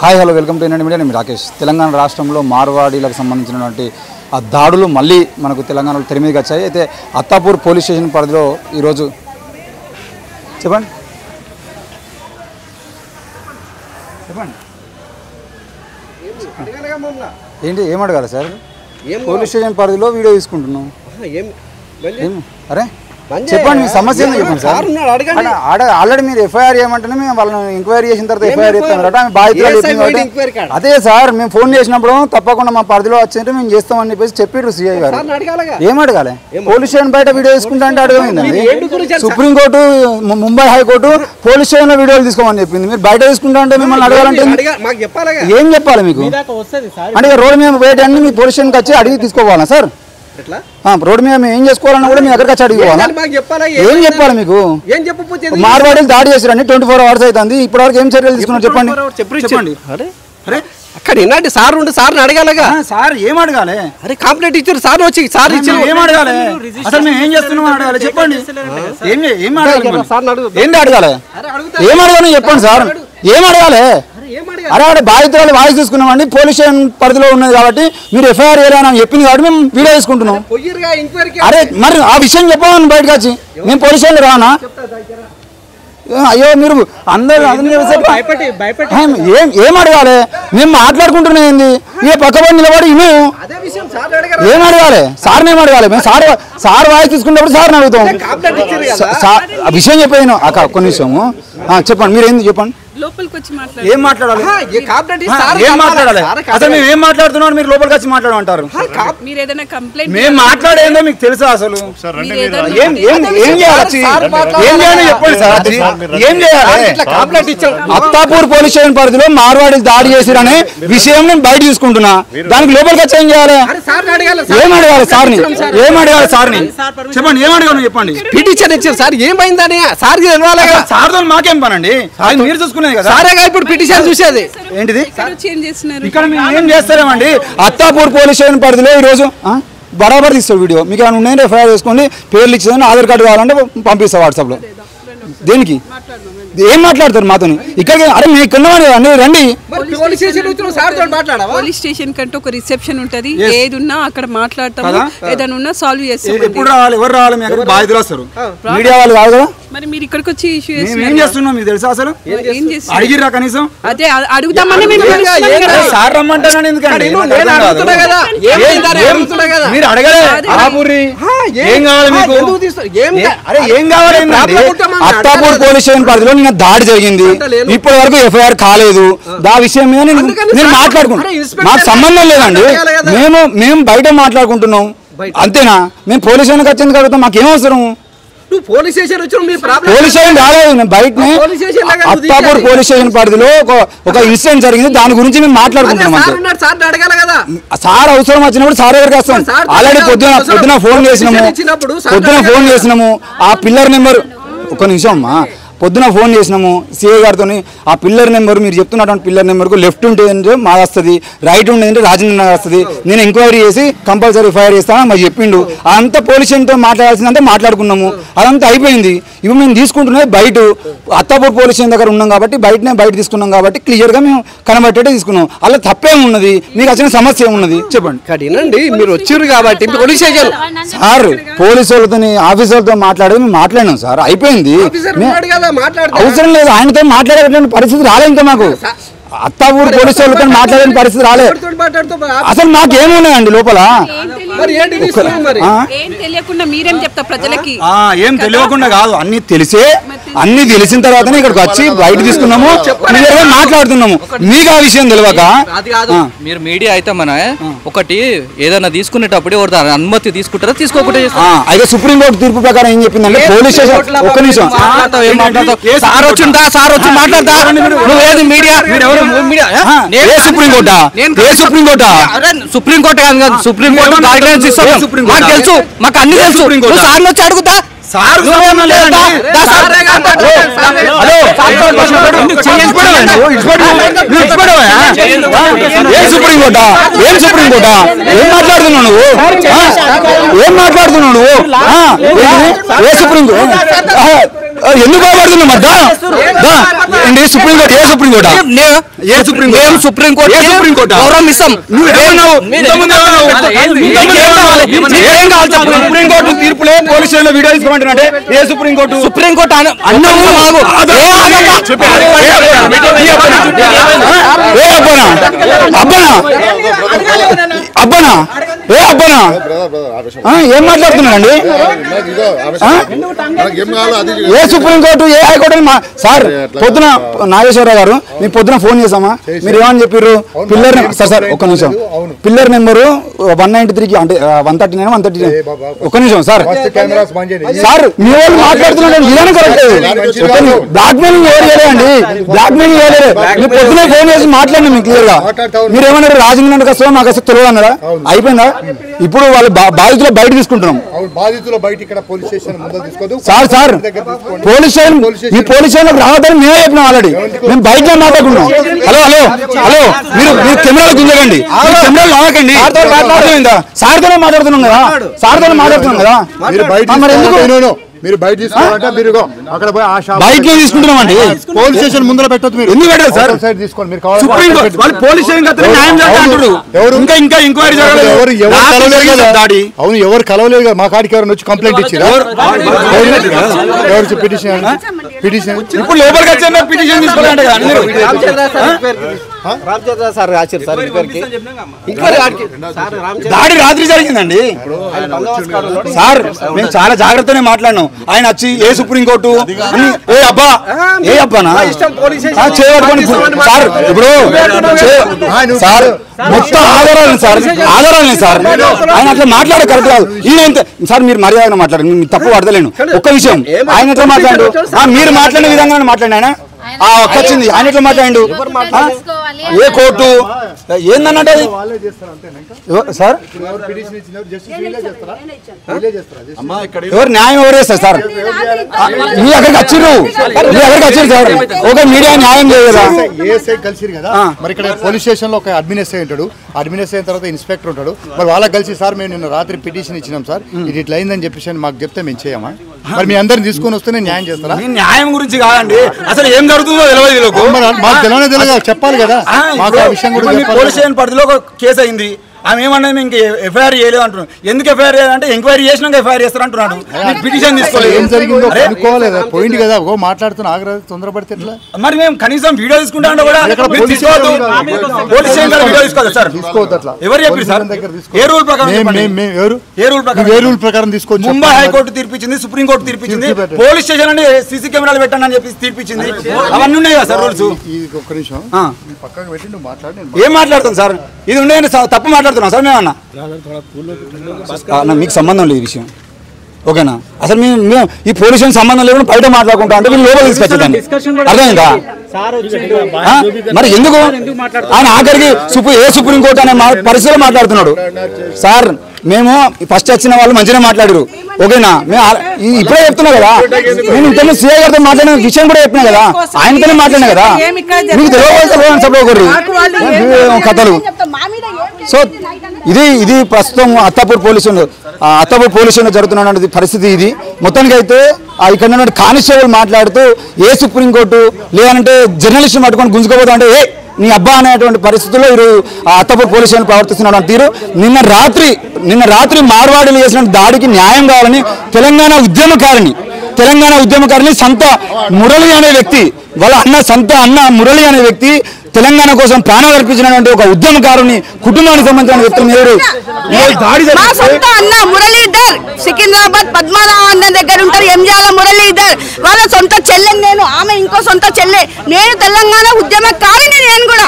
Hi hello welcome to Indian media. నేను రాకేష్. తెలంగాణ రాష్ట్రంలో మార్వాడీలకు సంబంధించినటువంటి ఆ దాడులు మళ్ళీ మనకు తెలంగాణలో తెర మీదకి వచ్చాయి. అయితే అత్తాపూర్ పోలీస్ స్టేషన్ పరిధిలో ఈరోజు చెప్పండి ఏంటి ఏం అడగాలి సార్? పోలీస్ స్టేషన్ పరిధిలో వీడియో తీసుకుంటున్నాం. అరే చెప్పండి, మీ సమస్య ఏందో చెప్పండి సార్. ఆల్రెడీ మీరు ఎఫ్ఐఆర్ చేయమంటేనే మేము వాళ్ళని ఎంక్వైరీ చేసిన తర్వాత ఎఫ్ఐఆర్ చేస్తాం. బాధ్యత అదే సార్, మేము ఫోన్ చేసినప్పుడు తప్పకుండా మా పరిధిలో వచ్చింటే మేము చేస్తామని చెప్పేసి చెప్పారు సిఐ గారు. ఏం అడగాలి? పోలీస్ స్టేషన్ బయట వీడియో తీసుకుంటా అంటే అడగమైందండి. Supreme court, Mumbai high court police station లో వీడియోలు తీసుకోమని చెప్పింది. మీరు బయట తీసుకుంటా అంటే మిమ్మల్ని అడగాలంటే ఏం చెప్పాలి మీకు? అంటే రోడ్డు మీద బయట అన్ని మీ పోలీస్ స్టేషన్కి వచ్చి అడిగి తీసుకోవాలా సార్? రోడ్డు మీద మేము ఏం చేసుకోవాలన్నా కూడా మీ దగ్గరికి వచ్చి అడిగిపోవాలా? ఏం చెప్పాలి మీకు? మార్వాడీలు దాడి చేశారండి, 24 hours అవుతుంది. ఇప్పటివరకు ఏం చర్యలు తీసుకున్నారు చెప్పండి. చెప్పండి. అక్కడ ఎన్నాటి సార్ ఉండి సార్ని అడగాలగా. సార్ ఏం అడగాలి? అరే కంప్లైంట్ ఇచ్చారు సార్, వచ్చి సార్ ఇచ్చారు. ఏం అడగాలి అసలు? మేము ఏం చేస్తున్నాం అడగాలి చెప్పండి. ఏం అడగాలి? ఏంటి అడగాలి? ఏం అడగాలి చెప్పండి సార్. ఏం అడగాలి? అరే అక్కడ బాధితురాలు వాయిస్ తీసుకున్నామండి, పోలీస్ స్టేషన్ పరిధిలో ఉన్నది కాబట్టి మీరు ఎఫ్ఐఆర్ చేయాలని చెప్పింది కాబట్టి మేము వీడియో తీసుకుంటున్నాం. అరే మరి ఆ విషయం చెప్పమని బయటకు వచ్చి మేము పోలీస్ స్టేషన్లో రానా? అయ్యో మీరు అందరూ ఏం అడగాలి? మేము మాట్లాడుకుంటున్నాం ఏంది? ఇక పక్కపడి నిలబడి మేము ఏం అడగాలి? సార్ని ఏం అడగాలి? మేము సార్ వాయిస్ తీసుకున్నప్పుడు సార్ని అడుగుతాం. విషయం చెప్పేది అక్క కొన్ని విషయము చెప్పండి. మీరు ఏంది చెప్పండి. ఏం మాట్లాడాలి? ఏం మాట్లాడాలి అసలు? మేము ఏం మాట్లాడుతున్నాం మీరు లోపలికి వచ్చి మాట్లాడమంటారు? మేము మాట్లాడేందో మీకు తెలుసా అసలు? ఏం చేయాలి? ఏం చేయాలి చెప్పండి సార్. ఏం చేయాలి? అత్తాపూర్ పోలీస్ స్టేషన్ పరిధిలో మార్వాడీలు దాడి చేసిరనే విషయం నేను బయట తీసుకుంటున్నా. దానికి లోపలికి వచ్చి ఏం చేయాలి? ఏం అడగాలి సార్ని? ఏం అడగాలి సార్ని? చెప్పండి. ఏం అడగాలి చెప్పండి. పిటిషన్ ఇచ్చారు సార్, ఏమైందని సార్ సార్ తో మాకేం పనండి? మీరు చూసుకునేది కదా. ఇప్పుడు పిటిషన్ చూసేది ఏంటిది? ఇక్కడ మేము ఏం చేస్తారేమండి? అత్తాపూర్ పోలీస్ స్టేషన్ పరిధిలో ఈ రోజు బరాబర్ తీస్తాడు వీడియో. మీకు ఏమైనా ఉన్నాయని ఎఫ్ఐఆర్ చేసుకోండి, పేర్లు ఇచ్చేదని, ఆధార్ కార్డు కావాలంటే పంపిస్తా వాట్సాప్ లో. దేనికి? ఏం మాట్లాడతారు మాతో ఇక్కడికి? అరే మేము ఇక్కడ రండి. పోలీస్ స్టేషన్ కంటే ఒక రిసెప్షన్ ఉంటది, ఏది ఉన్నా అక్కడ మాట్లాడతాము, ఏదైనా ఉన్నా సాల్వ్ చేస్తాం. ఎప్పుడు రావాలి? ఎవరు రావాలి? మీ అక్కడ బాధితులు వస్తారు, మీడియా వాళ్ళు కాదు కదా. మరి మీరు ఇక్కడికి వచ్చి ఇష్యూ ఏం చేస్తున్నాం మీకు తెలుసా అసలు? అడిగిరా కనీసం? అదే అడుగుతామని సార్ రమ్మంటానని ఎందుకండి? మీరు అడగలే? ఏం కావాలి మీకు? అరే ఏం కావాలి? అత్తాపూర్ పోలీస్ స్టేషన్ పరిధిలో నిన్న దాడి జరిగింది, ఇప్పటి వరకు ఎఫ్ఐఆర్ కాలేదు. దా విషయం మీద నేను మాట్లాడుకుంటున్నాను. మాకు సంబంధం లేదండి. మేము బయట మాట్లాడుకుంటున్నాం అంతేనా? మేము పోలీస్ స్టేషన్కి వచ్చేందుకు అడుగుతాం. మాకేం అవసరం? పోలీస్ స్టేషన్ రాలేదు, బయటనే అత్తాపూర్ పోలీస్ స్టేషన్ పరిధిలో ఒక ఇన్సిడెంట్ జరిగింది, దాని గురించి మేము మాట్లాడుకుంటున్నాం. సార్ అవసరం వచ్చినప్పుడు సార్ దగ్గరికి వస్తాం. ఆల్రెడీ పొద్దున ఫోన్ చేసినాము. ఆ పిల్లర్ నెంబర్ ఒక నిమిషం అమ్మా, పొద్దున ఫోన్ చేసినాము సిఐ గారితో. ఆ పిల్లర్ నెంబర్ మీరు చెప్తున్నటువంటి పిల్లర్ నెంబర్కు లెఫ్ట్ ఉంటే మా వస్తుంది, రైట్ ఉండేదంటే రాజేంద్ర వస్తుంది. నేను ఎంక్వైరీ చేసి కంపల్సరీ ఎఫ్ఐఆర్ చేస్తానని మాకు చెప్పిండు. అదంతా పోలీస్ స్టేషన్తో మాట్లాడాల్సిందంతా మాట్లాడుకున్నాము, అదంతా అయిపోయింది. ఇవి మేము తీసుకుంటున్నది బయట అత్తాపూర్ పోలీస్ స్టేషన్ దగ్గర ఉన్నాం కాబట్టి బయట తీసుకున్నాం కాబట్టి క్లియర్గా మేము కనబట్టేటే తీసుకున్నాం. అలా తప్పేం ఉన్నది? మీకు వచ్చిన సమస్య ఏమున్నది చెప్పండి. మీరు వచ్చారు కాబట్టి సార్ పోలీసు వాళ్ళతో ఆఫీసర్లతో మాట్లాడేది మేము మాట్లాడినాం సార్, అయిపోయింది. అవసరం లేదు, ఆయనతో మాట్లాడేటువంటి పరిస్థితి రాలే. ఇంకా మాకు అత్తాపూర్ పోలీసు వాళ్ళతో మాట్లాడే పరిస్థితి రాలే. అసలు మాకేమున్నాయండి లోపల? ఏం తెలియకుండా కాదు, అన్ని తెలిసిన తర్వాతనే ఇక్కడికి వచ్చి బయట తీసుకున్నాము, మాట్లాడుతున్నాము. మీకు ఆ విషయం తెలియక మీరు మీడియా అయితే మన ఒకటి ఏదైనా తీసుకునేటప్పుడు ఎవరు అనుమతి తీసుకుంటారా తీసుకోకుండా? అయితే సుప్రీంకోర్టు తీర్పు ప్రకారం ఏం చెప్పిందంటే పోలీస్ స్టేషన్ ఒక్క నిమిషం సార్ వచ్చి మాట్లాడతా. సుప్రీంకోర్టు కాదు, సుప్రీంకోర్టు గైడ్లైన్స్ ఇస్తాం. మాకు తెలుసు, మాకు అన్ని తెలుసు. సార్ వచ్చి అడుగుతా. ఏం మాట్లాడుతున్నావు నువ్వు? ఎందుకు భయపడుతున్నాం మరి సుప్రీంకోర్టు సుప్రీంకోర్టు గౌరవం ఇస్తాం. సుప్రీంకోర్టు తీర్పులే పోలీస్ స్టేషన్ వీడియో తీసుకోమంటున్నాంటే ఏ సుప్రీంకోర్టు అబ్బనా ఏం మాట్లాడుతున్నాడండి? ఏ సుప్రీంకోర్టు ఏ హైకోర్టు సార్ పొద్దున నాగేశ్వరరావు గారు మీకు పొద్దున ఫోన్ చేసామా? మీరు ఏమని చెప్పారు? పిల్లర్ సార్ ఒక్క నిమిషం, పిల్లర్ నెంబరు 193కి అంటే 139 139 ఒక్క నిమిషం సార్ సార్ మీ వాళ్ళు మాట్లాడుతున్నాడు విధానం కరెక్ట్. బ్లాక్ మెయిలింగ్ ఎవరు చేయలేదండి, బ్లాక్ మెయిలింగ్ చేయలేదు. మీరు పొద్దున ఫోన్ చేసి మాట్లాడినా మీకు క్లియర్ గా. మీరు ఏమన్నారు? రాజమండ్రి వస్తాం మాకు అసలు తెలియదు అన్నారా? అయిపోయిందా? ఇప్పుడు వాళ్ళు బాధితులు బయట తీసుకుంటున్నాం సార్. సార్ పోలీస్ స్టేషన్ ఈ పోలీస్ స్టేషన్ రావద్దని మేమే చెప్పినాం ఆల్రెడీ. మేము బయట మాట్లాడుకున్నాం. హలో హలో హలో మీరు కెమెరాలు గుంజకండి, కెమెరాలు లాగకండి. అర్థమైందా? సార్తోనే మాట్లాడుతున్నాం కదా, సార్తోనే మాట్లాడుతున్నాం కదా. మరి ఎందుకు మీరు బయట తీసుకోవాలంటే మీరు అక్కడ పోయి బయట తీసుకుంటున్నామండి. పోలీస్ స్టేషన్ ముందర పెట్టొద్దు. మీరు ఎందుకు పెట్టారు సార్? సైడ్ తీసుకోండి. మీరు పోలీస్ స్టేషన్ ఇంకా ఇంకా ఎంక్వైరీ దాడి అవును ఎవరు కలవలేదు కదా. మా కాడికి ఎవరైనా వచ్చి కంప్లైంట్ ఇచ్చారు? ఎవరు పిటిషన్ ఇప్పుడు లోపలికి వచ్చే పిటిషన్ తీసుకోవాలంటే దాడి రాత్రి జరిగిందండి సార్. మేము చాలా జాగ్రత్తనే మాట్లాడినాం. ఆయన వచ్చి ఏ సుప్రీంకోర్టు ఏ అబ్బానా చేయబడుకోండి సార్. ఇప్పుడు సార్ మొత్తం ఆధారాలు సార్ ఆయన అట్లా మాట్లాడే కరెక్ట్ కాదు. ఈయన సార్ మీరు మర్యాదగా మాట్లాడండి, మీకు తప్పు పడతలేను. ఒక్క విషయం, ఆయన ఎట్లా మాట్లాడు? మీరు మాట్లాడిన విధంగా మాట్లాడి ఆయన వచ్చింది. ఆయన ఎట్లా మాట్లాడు? ఏ కోర్టు ఏందన్నట్టు సార్? ఎవరు న్యాయం ఎవరు చేస్తారు సార్? మీ అక్కడికి వచ్చిర్రు సార్. ఒక మీడియా న్యాయం చేయదా? ఏఎస్ఐ కలిసిరు కదా. మరి ఇక్కడ పోలీస్ స్టేషన్ లో ఒక అడ్మిన్ ఎస్ఐ ఉంటాడు, అడ్మిన్ ఎస్ఐ అయిన తర్వాత ఇన్స్పెక్టర్ ఉంటాడు. మరి వాళ్ళకి కలిసి సార్ మేము నిన్న రాత్రి పిటిషన్ ఇచ్చినాం సార్, ఇది ఇట్లా అయిందని చెప్పేసి మాకు చెప్తే మేము చేయమా? మరి మీ అందరిని తీసుకొని వస్తే నేను న్యాయం చేస్తారా? న్యాయం గురించి కాదండి, అసలు ఏం జరుగుతుందో తెలియదు. మాకు తెలియదు చెప్పాలి కదా. మాకు ఆ విషయం కూడా పోలీస్ స్టేషన్ పరిధిలో ఒక కేసు అయింది. ఆమె ఏమన్నది ఇంక ఎఫ్ఐఆర్ చేయలేదు అంటున్నాడు. ఎందుకు ఎఫ్ఐఆర్ చేయాలంటే ఎంక్వైరీ చేసినాక ఎఫ్ఐఆర్ చేస్తారు అంటున్నాడు. పిటిషన్ తీసుకోలేదు. ఏం జరిగిందో అనుకోలేదు. పోయింది కదా మాట్లాడుతున్నా ఆగ్రహం తొందరపడితే ఎట్లా? మరి మేము కనీసం వీడియో తీసుకుంటా కూడా పోలీస్ స్టేషన్ వీడియో తీసుకోవాలి సార్. తీసుకోవద్దు అట్లా. ఎవరు చెప్పారు సార్? ఏ రూల్ ప్రకారం? ఏ రూల్ ప్రకారం తీసుకోవచ్చు? ముంబై హైకోర్టు తీర్పిచ్చింది, సుప్రీంకోర్టు తీర్పిచ్చింది, పోలీస్ స్టేషన్ అంటే సీసీ కెమెరాలు పెట్టండి అని చెప్పి తీర్పిచ్చింది. అవన్నీ ఉన్నాయి కదా సార్ రూల్స్. ఒక్క నిమిషం పక్కకు పెట్టి నువ్వు మాట్లాడి. ఏం మాట్లాడుతాం సార్? ఇది ఉండే తప్పు మాట్లాడుతున్నాం సార్ మేమన్నా? మీకు సంబంధం లేదు ఈ విషయం, ఓకేనా? అసలు మేము ఈ పోలీస్ సంబంధం లేకుండా బయట మాట్లాడుకుంటా అంటే మీరు లోపల తీసుకొచ్చేదాన్ని. అర్థమైందా? మరి ఎందుకు ఆయన ఆఖరికి ఏ సుప్రీంకోర్టు అనే పరిస్థితిలో మాట్లాడుతున్నాడు సార్? మేము ఫస్ట్ వచ్చిన వాళ్ళు మంచిగా మాట్లాడారు, ఓకేనా? మేము ఇప్పుడే చెప్తున్నా కదా, నేను ఇంతలో సీఐ గారితో మాట్లాడిన విషయం కూడా చెప్పినా కదా, ఆయనతోనే మాట్లాడినా కదా. మీకు తెలియదు కథలు. సో ఇది ప్రస్తుతం అత్తాపూర్ పోలీసు స్టేషన్ జరుగుతున్న పరిస్థితి ఇది. మొత్తానికి అయితే ఇక్కడ ఉన్న కానిస్టేబుల్ మాట్లాడుతూ ఏ సుప్రీంకోర్టు లేదంటే జర్నలిస్ట్ పట్టుకొని గుంజుకోపోతా అంటే ఏ నీ అబ్బా అనేటువంటి పరిస్థితుల్లో ఈరోజు అత్తాపూర్ పోలీస్ స్టేషన్ ప్రవర్తిస్తున్నాడు అని తీరు. నిన్న రాత్రి మార్వాడీలు చేసిన దాడికి న్యాయం కావాలని తెలంగాణ ఉద్యమకారిని సంత మురళి అనే వ్యక్తి, వాళ్ళ అన్న మురళి అనే వ్యక్తి తెలంగాణ కోసం ప్రాణాలు అర్పించినటువంటి ఒక ఉద్యమకారుని కుటుంబానికి సంబంధించిన వ్యక్తి మీరు మురళీధర్ సికింద్రాబాద్ పద్మనాభ అన్న దగ్గర ఉంటారు. ఎంజాల మురళీధర్ వాళ్ళ సొంత చెల్లె, నేను ఆమె ఇంకో సొంత చెల్లె. నేను తెలంగాణ ఉద్యమకారిని. నేను కూడా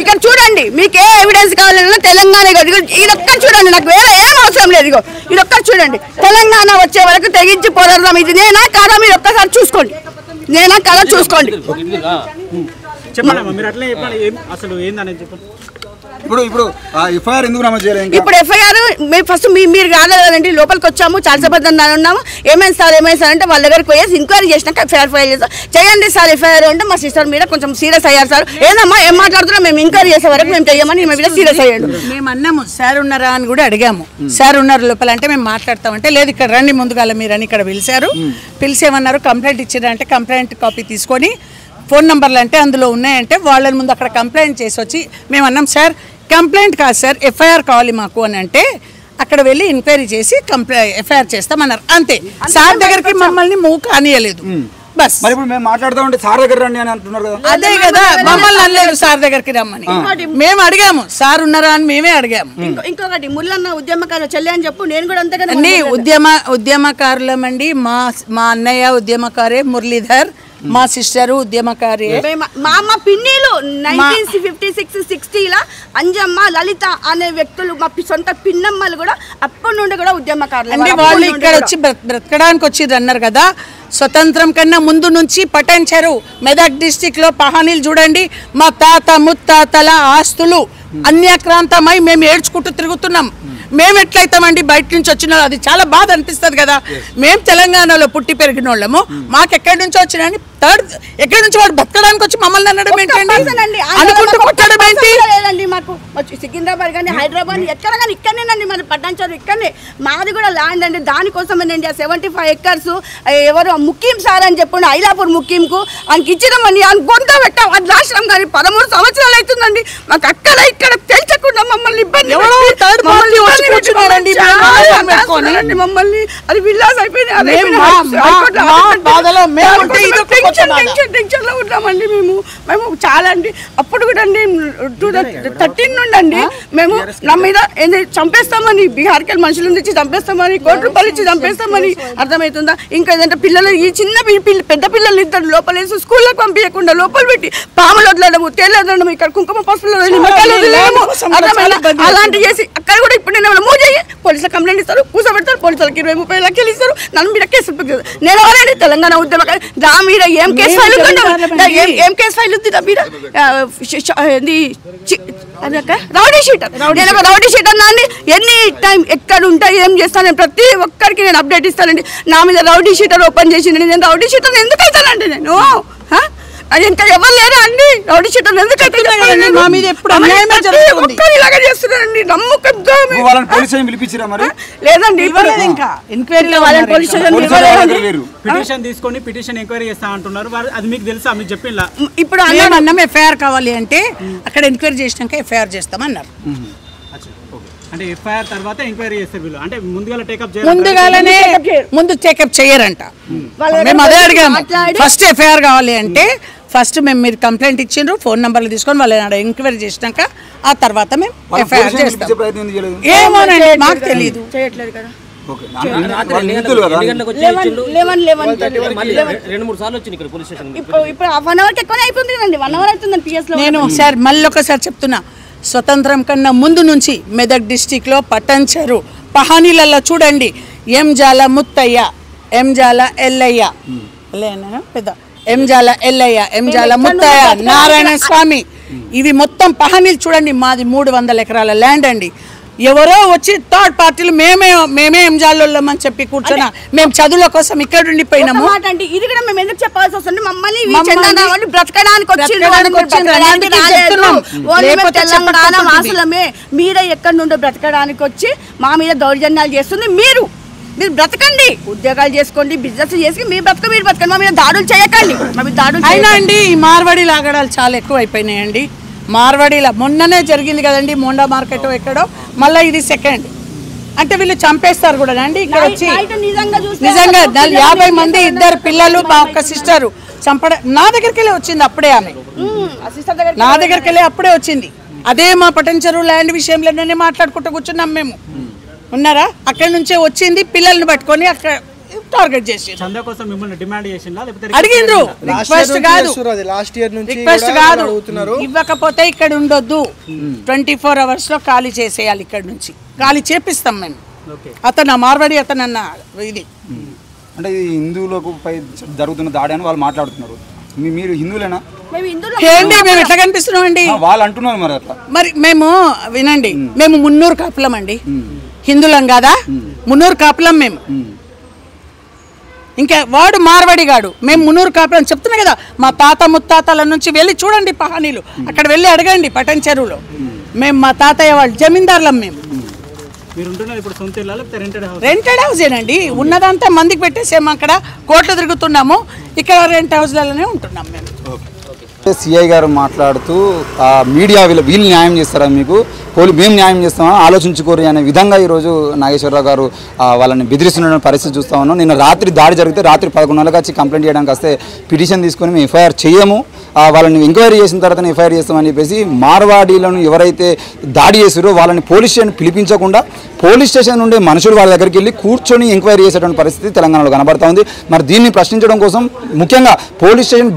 ఇక్కడ చూడండి, మీకు ఏ ఎవిడెన్స్ కావాలన్నా తెలంగాణ ఇదొక్కటి చూడండి, నాకు వేరే ఏం అవసరం లేదు. ఇగో ఇదొక్కటి చూడండి, తెలంగాణ వచ్చే వరకు తెగించి పోరాడదాం. ఇది నేనా కాదా మీరు ఒక్కసారి చూసుకోండి, నేనా కాదా చూసుకోండి. చెప్పండి మీరు అట్లే చెప్పండి అసలు ఏందనేది చెప్పండి. ఇప్పుడు ఎఫ్ఐఆర్ ఎందుకు నమోదు చేయలేదు? ఇప్పుడు ఎఫ్ఐఆర్ మేము ఫస్ట్ మీరు రాలేదండి, లోపలికి వచ్చాము చాలాసేపు ఉన్నాము. ఏమైంది సార్ అంటే వాళ్ళ దగ్గరికి పోయేసి ఎంక్వైరీ చేసినాక ఎఫ్ఐఆర్ ఫైల్ చేస్తాం. చేయండి సార్ ఎఫ్ఐఆర్ అంటే మా సిస్టర్ మీద కొంచెం సీరియస్ అయ్యారు సార్. ఏదమ్మా ఏం మాట్లాడుతున్నాం, మేము ఎంక్వైరీ చేసే వరకు మేము చెయ్యమని మేము మీద సీరియస్ అయ్యాడు. మేము అన్నాము సార్ ఉన్నారా అని కూడా అడిగాము. సార్ ఉన్నారు లోపల అంటే మేము మాట్లాడతామంటే లేదు ఇక్కడ రండి ముందుగాల మీరు అని ఇక్కడ పిలిచారు. పిలిచేమన్నారు కంప్లైంట్ ఇచ్చారంటే కంప్లైంట్ కాపీ తీసుకొని ఫోన్ నెంబర్లు అంటే అందులో ఉన్నాయంటే వాళ్ళని ముందు అక్కడ కంప్లైంట్ చేసి వచ్చి మేము అన్నాం సార్ కంప్లైంట్ కాదు సార్ ఎఫ్ఐఆర్ కావాలి మాకు అని అంటే అక్కడ వెళ్ళి ఎంక్వైరీ చేసి ఎఫ్ఐఆర్ చేస్తామన్నారు. అంతే, సార్ దగ్గరికి మమ్మల్ని మూవ్ కానియలేదు. బస్ మరి ఇప్పుడు మేము మాట్లాడుతూ ఉంటే సార్ దగ్గర రండి అని అంటున్నారు కదా. అదే కదా మమ్మల్ని అనలేదు సార్ దగ్గరికి రమ్మని. మేము అడిగాము సార్ ఉన్నారా అని మేమే అడిగాము. ఇంకొకటి ముల్లన్న ఉద్యమకారులు చెల్లి అని చెప్పు, నేను కూడా అంతే కదా అన్ని ఉద్యమకారులమండి. మా అన్నయ్య ఉద్యమకారే, మురళీధర్ మా సిస్టరు ఉద్యమకారి, మా అమ్మ పిన్నీలు 1956-60 అంజమ్మ లలిత అనే వ్యక్తులు మా సొంత పిన్నమ్మలు కూడా అప్పటి నుండి కూడా ఉద్యమకారులు. అంటే వాళ్ళు ఇక్కడ వచ్చి బ్రతకడానికి వచ్చిర్రు అన్నారు కదా. స్వతంత్రం కన్నా ముందు నుంచి పటాన్చెరు మెదక్ డిస్టిక్ లో పహానీలు చూడండి. మా తాత ముత్తాతల ఆస్తులు అన్యాక్రాంతమై మేము ఏడ్చుకుంటూ తిరుగుతున్నాం. మేము ఎట్లయితామండి బయట నుంచి వచ్చిన అది చాలా బాధ అనిపిస్తుంది కదా. మేము తెలంగాణలో పుట్టి పెరిగిన వాళ్ళము, మాకు ఎక్కడి నుంచి వచ్చినా ఎక్కడి నుంచి వాడు బతకడానికి వచ్చి మమ్మల్ని అనడం ఏంటండి, అనుకుంటూ కొట్టడం ఏంటి? మాకు సికింద్రాబాద్ కానీ హైదరాబాద్ ఎక్కడ కానీ ఇక్కడనేనండి, మన పట్టాంచారు ఇక్కడనే మాది కూడా ల్యాండ్ అండి. దానికోసమేనండి ఆ 75 acres ఎవరు ముఖ్యం సార్ అని చెప్పండి ఐలాపూర్ ముఖ్యంకు ఆయనకి ఇచ్చినామని ఆయన గొంత పెట్టాం. అది రాష్ట్రం కానీ 13 సంవత్సరాలు అవుతుందండి. మాకు అక్కడ ఇక్కడ తెలియకుండా మమ్మల్ని ఇబ్బంది మమ్మల్ని అది విల్లాస్ అయిపోయింది. టెన్షన్ లో ఉన్నామండి మేము చాలా అండి. అప్పుడు కూడా అండి 2013 నుండి అండి మేము నా మీద చంపేస్తామని బీహార్కి వెళ్ళి మనుషులను తెచ్చి చంపేస్తామని, కోటి రూపాయలు ఇచ్చి చంపేస్తామని అర్థమవుతుందా? ఇంకా ఏదంటే పిల్లలు ఈ చిన్న పెద్ద పిల్లలు ఇద్దరు లోపలేసి స్కూల్లోకి పంపించకుండా లోపల పెట్టి పాములు వదలడము, తేలు వదలడం, ఇక్కడ కుంకుమ పసుపులు అలాంటి చేసి అక్కడ కూడా ఇప్పుడు నేను మూవ్ చేయి పోలీసులు కంప్లైంట్ ఇస్తారు, కూర్చోబెడతారు, పోలీసులకు 20-30 లక్షలు ఇస్తారు, నన్ను మీద కేసు నేను ఎవరండి తెలంగాణ ఉద్యమ దా మీద ఏం కేసు ఫైల్ ఏం కేసు ఫైల్ ఉంది మీద రౌడీ షీటర్. నేను ఒక రౌడీ షీటర్ నాన్ని ఎనీ టైం ఎక్కడ ఉంటా ఏం చేస్తాను నేను ప్రతి ఒక్కరికి నేను అప్డేట్ ఇస్తానండి. నా మీద రౌడీ షీటర్ ఓపెన్ చేసింది. నేను రౌడీ షీటర్ ఎందుకు అవుతానండి? నేను ఇంకా ఎవరు లేరా అండి రౌడీ షీటర్ ఎందుకు అవుతాను? మా మీద ఎప్పుడు అన్యాయమే జరుగుతుంది. ఇలాగా చేస్తున్నారండి. నమ్మకంతో లేదండి ఇంకా ఎంక్వైరీ పిటిషన్ తీసుకొని పిటిషన్ ఎంక్వైరీ చేస్తా అంటున్నారు. అది మీకు తెలుసా? మీకు చెప్పిలా ఇప్పుడు అన్నం ఎఫ్ఐఆర్ కావాలి అంటే అక్కడ ఎంక్వైరీ చేసినాక ఎఫ్ఐఆర్ చేస్తామన్నారు. అంటే ఎఫ్ఐఆర్ తర్వాత ఎంక్వైరీ చేస్తారు వీళ్ళు. అంటే ముందుగానే ముందు టేకప్ చేయరంట. మేము అదే అడిగాము. ఫస్ట్ ఎఫ్ఐఆర్ కావాలి అంటే ఫస్ట్ మేము మీరు కంప్లైంట్ ఇచ్చిండ్రు, ఫోన్ నెంబర్లు తీసుకొని వాళ్ళని ఎంక్వైరీ చేసినాక ఆ తర్వాత మేము ఎఫ్ఐఆర్ చేస్తాం. ఏమోనండి మాకు తెలియదు. చేయట్లేదు కదా. నేను ఒకసారి మళ్ళీ ఒకసారి చెప్తున్నా, స్వతంత్రం కన్నా ముందు నుంచి మెదక్ డిస్టిక్ లో పటాన్చెరు పహానీలలో చూడండి ఎంజాల ముత్తయ్య, ఎంజాల ఎల్లయ్య, పెద్ద ఎంజాల ఎల్లయ్య, ఎంజాల ముత్తయ్య, నారాయణ స్వామి, ఇవి మొత్తం పహానీలు చూడండి. మాది 300 ఎకరాల ల్యాండ్ అండి. ఎవరో వచ్చి థర్డ్ పార్టీలు మేమే ఎంజాలని చెప్పి కూర్చొని మేము చదువుల కోసం ఇక్కడ ఉండిపోయినాము. ఇది కూడా మేము ఎందుకు చెప్పాల్సి వస్తుంది? మమ్మల్ని బ్రతకడానికి తెలంగాణ వాసులమే మీరే ఎక్కడి నుండో బ్రతకడానికి వచ్చి మా మీద దౌర్జన్యాలు చేస్తుంది. మీరు బ్రతకండి, ఉద్యోగాలు చేసుకోండి, బిజినెస్ చేసి మీరు బ్రతకండి, మా మీద దాడులు చేయకండి. మా మీద దాడులు అయినా అండి ఈ మార్వాడి లాగడాలు చాలా ఎక్కువ అయిపోయినాయండి. మార్వాడిలా మొన్ననే జరిగింది కదండి మోండా మార్కెట్ ఎక్కడో, మళ్ళీ ఇది సెకండ్. అంటే వీళ్ళు చంపేస్తారు కూడా అండి ఇక్కడ వచ్చి. నిజంగా 50 మంది, 2 పిల్లలు, మా ఒక్క సిస్టరు చంపడం నా దగ్గరికి వెళ్ళి వచ్చింది. అప్పుడే ఆమె నా దగ్గరికి వెళ్ళి అప్పుడే వచ్చింది. అదే మా పటాన్చెరు ల్యాండ్ విషయంలోనే మాట్లాడుకుంటూ కూర్చున్నాం మేము. ఉన్నారా? అక్కడి నుంచే వచ్చింది, పిల్లల్ని పట్టుకొని అక్కడ టార్గెట్ చేసి అడిగిండ్రు. రిక్వెస్ట్ కాదు, ఇవ్వకపోతే ఇక్కడ ఉండొద్దు, 24 hours లో ఖాళీ చేసేయాలి, ఇక్కడ నుంచి ఖాళీ చేపిస్తాం మేము. అతను మార్వాడి అతను అన్న ఇది అంటే ఇది హిందువులకు పై జరుగుతున్న దాడి అని వాళ్ళు మాట్లాడుతున్నారు. మీరు హిందువులేనా? ఏంటి మేము ఎట్లా కనిపిస్తున్నాం అండి? వాళ్ళు అంటున్నారు మరి అట్లా. మరి మేము వినండి, మేము మున్నూరు కాపులం అండి, హిందువులం కాదా? మున్నూరు కాపులం మేము. ఇంకా వాడు మార్వాడిగాడు, మేము మున్నూరు కాపులం చెప్తున్నా కదా. మా తాత ముత్తాతల నుంచి వెళ్ళి చూడండి పహానీలు, అక్కడ వెళ్ళి అడగండి పటన్ చెరువులో. మేము మా తాతయ్య వాళ్ళు జమీందారులం. మేము రెంటెడ్ హౌసేనండి, ఉన్నదంతా మందికి పెట్టేసాము. అక్కడ కోట్లు తిరుగుతున్నాము, ఇక్కడ రెంట్ హౌస్లలోనే ఉంటున్నాం మేము. సిఐ గారు మాట్లాడుతూ మీడియా వీళ్ళు న్యాయం చేస్తారా మీకు, మేము న్యాయం చేస్తామని ఆలోచించుకోరు అనే విధంగా ఈరోజు నాగేశ్వరరావు గారు వాళ్ళని బెదిరిస్తున్న పరిస్థితి చూస్తా ఉన్నాం. నిన్న రాత్రి దాడి జరిగితే రాత్రి 11 వచ్చి కంప్లైంట్ చేయడానికి వస్తే పిటిషన్ తీసుకొని మేము ఎఫ్ఐఆర్ చేయము, వాళ్ళని ఎంక్వైరీ చేసిన తర్వాత ఎఫ్ఐఆర్ చేస్తామని చెప్పేసి మార్వాడీలను ఎవరైతే దాడి చేసారో వాళ్ళని పోలీస్ స్టేషన్ పిలిపించకుండా పోలీస్ స్టేషన్ నుండి మనుషులు వాళ్ళ దగ్గరికి వెళ్ళి కూర్చొని ఎంక్వైరీ చేసేటువంటి పరిస్థితి తెలంగాణలో కనబడతా ఉంది. మరి దీన్ని ప్రశ్నించడం కోసం ముఖ్యంగా పోలీస్ స్టేషన్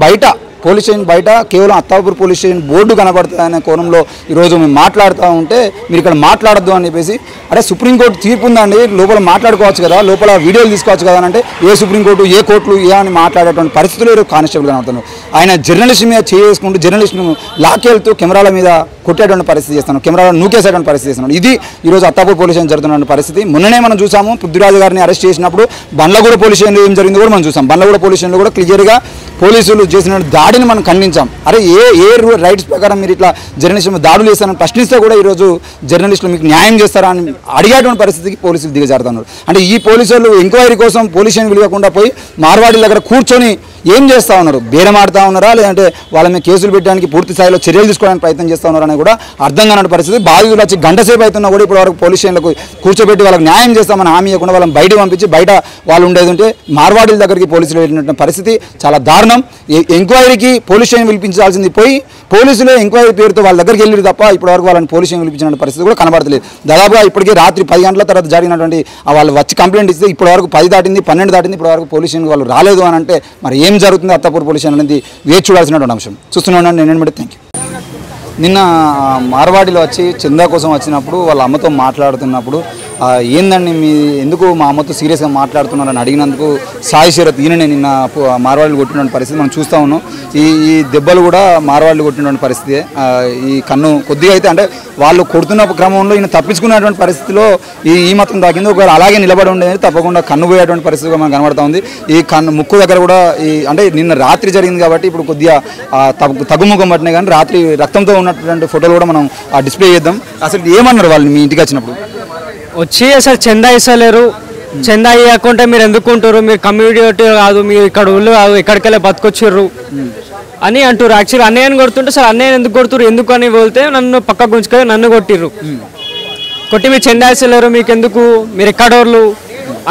బయట కేవలం అత్తాపూర్ పోలీస్ స్టేషన్ బోర్డు కనబడుతుందనే కోణంలో ఈరోజు మేము మాట్లాడుతూ ఉంటే మీరు ఇక్కడ మాట్లాడద్దు అని చెప్పేసి, అరే సుప్రీంకోర్టు తీర్పు ఉందండి, లోపల మాట్లాడుకోవచ్చు కదా, లోపల వీడియోలు తీసుకోవచ్చు కదా అంటే ఏ సుప్రీంకోర్టు ఏ కోర్టులు ఏ అని మాట్లాడేటువంటి పరిస్థితులు ఈరోజు కానిస్టేబుల్ కనబడుతున్నారు. ఆయన జర్నలిస్ట్ మీద చేసుకుంటూ జర్నలిస్ట్ను లాక్కెళ్తూ కెమెరాల మీద కొట్టేటువంటి పరిస్థితి చేస్తున్నాడు, కెమెరాలను నూకేసేటువంటి పరిస్థితి చేస్తున్నాడు. ఇది ఈరోజు అత్తాపూర్ పోలీస్ స్టేషన్ జరుగుతున్న పరిస్థితి. మొన్ననే మనం చూసాము పృథ్వీరాజు గారిని అరెస్ట్ చేసినప్పుడు బండ్లగూడ పోలీస్ స్టేషన్లో ఏం జరిగిందో కూడా మనం చూసాం. బండ్లగూడ పోలీస్ స్టేషన్లో కూడా క్లియర్గా పోలీసులు చేసిన దాడిని మనం ఖండించాం. అరే ఏ రైట్స్ ప్రకారం మీరు ఇట్లా జర్నలిస్టులు దాడులు చేస్తారని ప్రశ్నిస్తే కూడా ఈరోజు జర్నలిస్టులు మీకు న్యాయం చేస్తారా అని అడిగేటువంటి పరిస్థితికి పోలీసులు దిగజారుతున్నారు. అంటే ఈ పోలీసులు ఎంక్వైరీ కోసం పోలీస్ స్టేషన్ విలువకుండా పోయి మార్వాడీల దగ్గర కూర్చొని ఏం చేస్తూ ఉన్నారు, బేరం ఆడుతూ ఉన్నారా లేదంటే వాళ్ళ మీద కేసులు పెట్టడానికి పూర్తి స్థాయిలో చర్యలు తీసుకోవడానికి ప్రయత్నం చేస్తూ ఉన్నారని కూడా అర్థం కాని పరిస్థితి. బాధితులు వచ్చి గంట సేపు అవుతున్నా కూడా ఇప్పుడు వరకు పోలీస్ స్టేషన్లకు కూర్చోబెట్టి వాళ్ళకి న్యాయం చేస్తామని హామీ ఇవ్వకుండా వాళ్ళని బయటకు పంపించి బయట వాళ్ళు ఉండేది ఉంటే మార్వాడీల దగ్గరికి పోలీసులు వెళ్ళినటువంటి పరిస్థితి చాలా దారుణం. ఎంక్వైరీకి పోలీస్ స్టేషన్ పిలిపించాల్సింది పోయి పోలీసులే ఎంక్వైరీ పేరుతో వాళ్ళ దగ్గరికి వెళ్ళి తప్ప ఇప్పటివరకు వాళ్ళని పోలీస్ స్టేషన్ పిలిపించిన పరిస్థితి కూడా కనబడతలేదు. దాదాపుగా ఇప్పటికీ రాత్రి 10 గంటల తర్వాత జరిగినటువంటి వాళ్ళు వచ్చి కంప్లైంట్ ఇస్తే ఇప్పటివరకు 10 దాటింది 12 దాటింది, ఇప్పటివరకు పోలీస్ స్టేషన్ వాళ్ళు రాలేదు అని అంటే మరి ఏం జరుగుతుంది అత్తాపూర్ పోలీస్ స్టేషన్ అనేది వేచి చూడాల్సినటువంటి అంశం. చూస్తున్నాను నేను బట్టి థ్యాంక్ యూ. నిన్న మార్వాడీలో వచ్చి చందా కోసం వచ్చినప్పుడు వాళ్ళ అమ్మతో మాట్లాడుతున్నప్పుడు ఏందండి మీ ఎందుకు మా అమ్మతో సీరియస్గా మాట్లాడుతున్నారని అడిగినందుకు సాయి శరత్ ఈయననే నిన్న మార్వాడీలు కొట్టినటువంటి పరిస్థితి మనం చూస్తూ ఉన్నాం. ఈ దెబ్బలు కూడా మార్వాడీలు కొట్టినటువంటి పరిస్థితి. ఈ కన్ను కొద్దిగా అయితే అంటే వాళ్ళు కొడుతున్న క్రమంలో ఈయన తప్పించుకున్నటువంటి పరిస్థితిలో ఈ మాత్రం తాకింది. ఒకవేళ అలాగే నిలబడి ఉండేది తప్పకుండా కన్ను పోయేటువంటి పరిస్థితిగా మనకు కనబడుతూ ఉంది. ఈ కన్ను ముక్కు దగ్గర కూడా అంటే నిన్న రాత్రి జరిగింది కాబట్టి ఇప్పుడు కొద్దిగా తగ్గుముఖం పట్టినాయి, కానీ రాత్రి రక్తంతో ఉన్నటువంటి ఫోటోలు కూడా మనం డిస్ప్లే చేద్దాం. అసలు ఏమన్నారు వాళ్ళు మీ ఇంటికి వచ్చినప్పుడు? వచ్చి అసలు చందా ఇస్తలేరు, చందా ఇవ్వకుంటే మీరు ఎందుకుంటారు, మీరు కమ్యూనిటీ కాదు, మీరు ఇక్కడ ఊళ్ళు కాదు, ఎక్కడికెళ్ళి బతుకొచ్చారు అని అంటారు. యాక్చువల్లీ అన్నయ్యని కొడుతుంటే సార్ అన్నయ్యని ఎందుకు కొడుతురు ఎందుకు అని వెళ్తే నన్ను పక్క గుంజుకొని నన్ను కొట్టిర్రు. కొట్టి మీరు చందా ఇస్తలేరు మీకు ఎందుకు, మీరు ఎక్కడోళ్ళు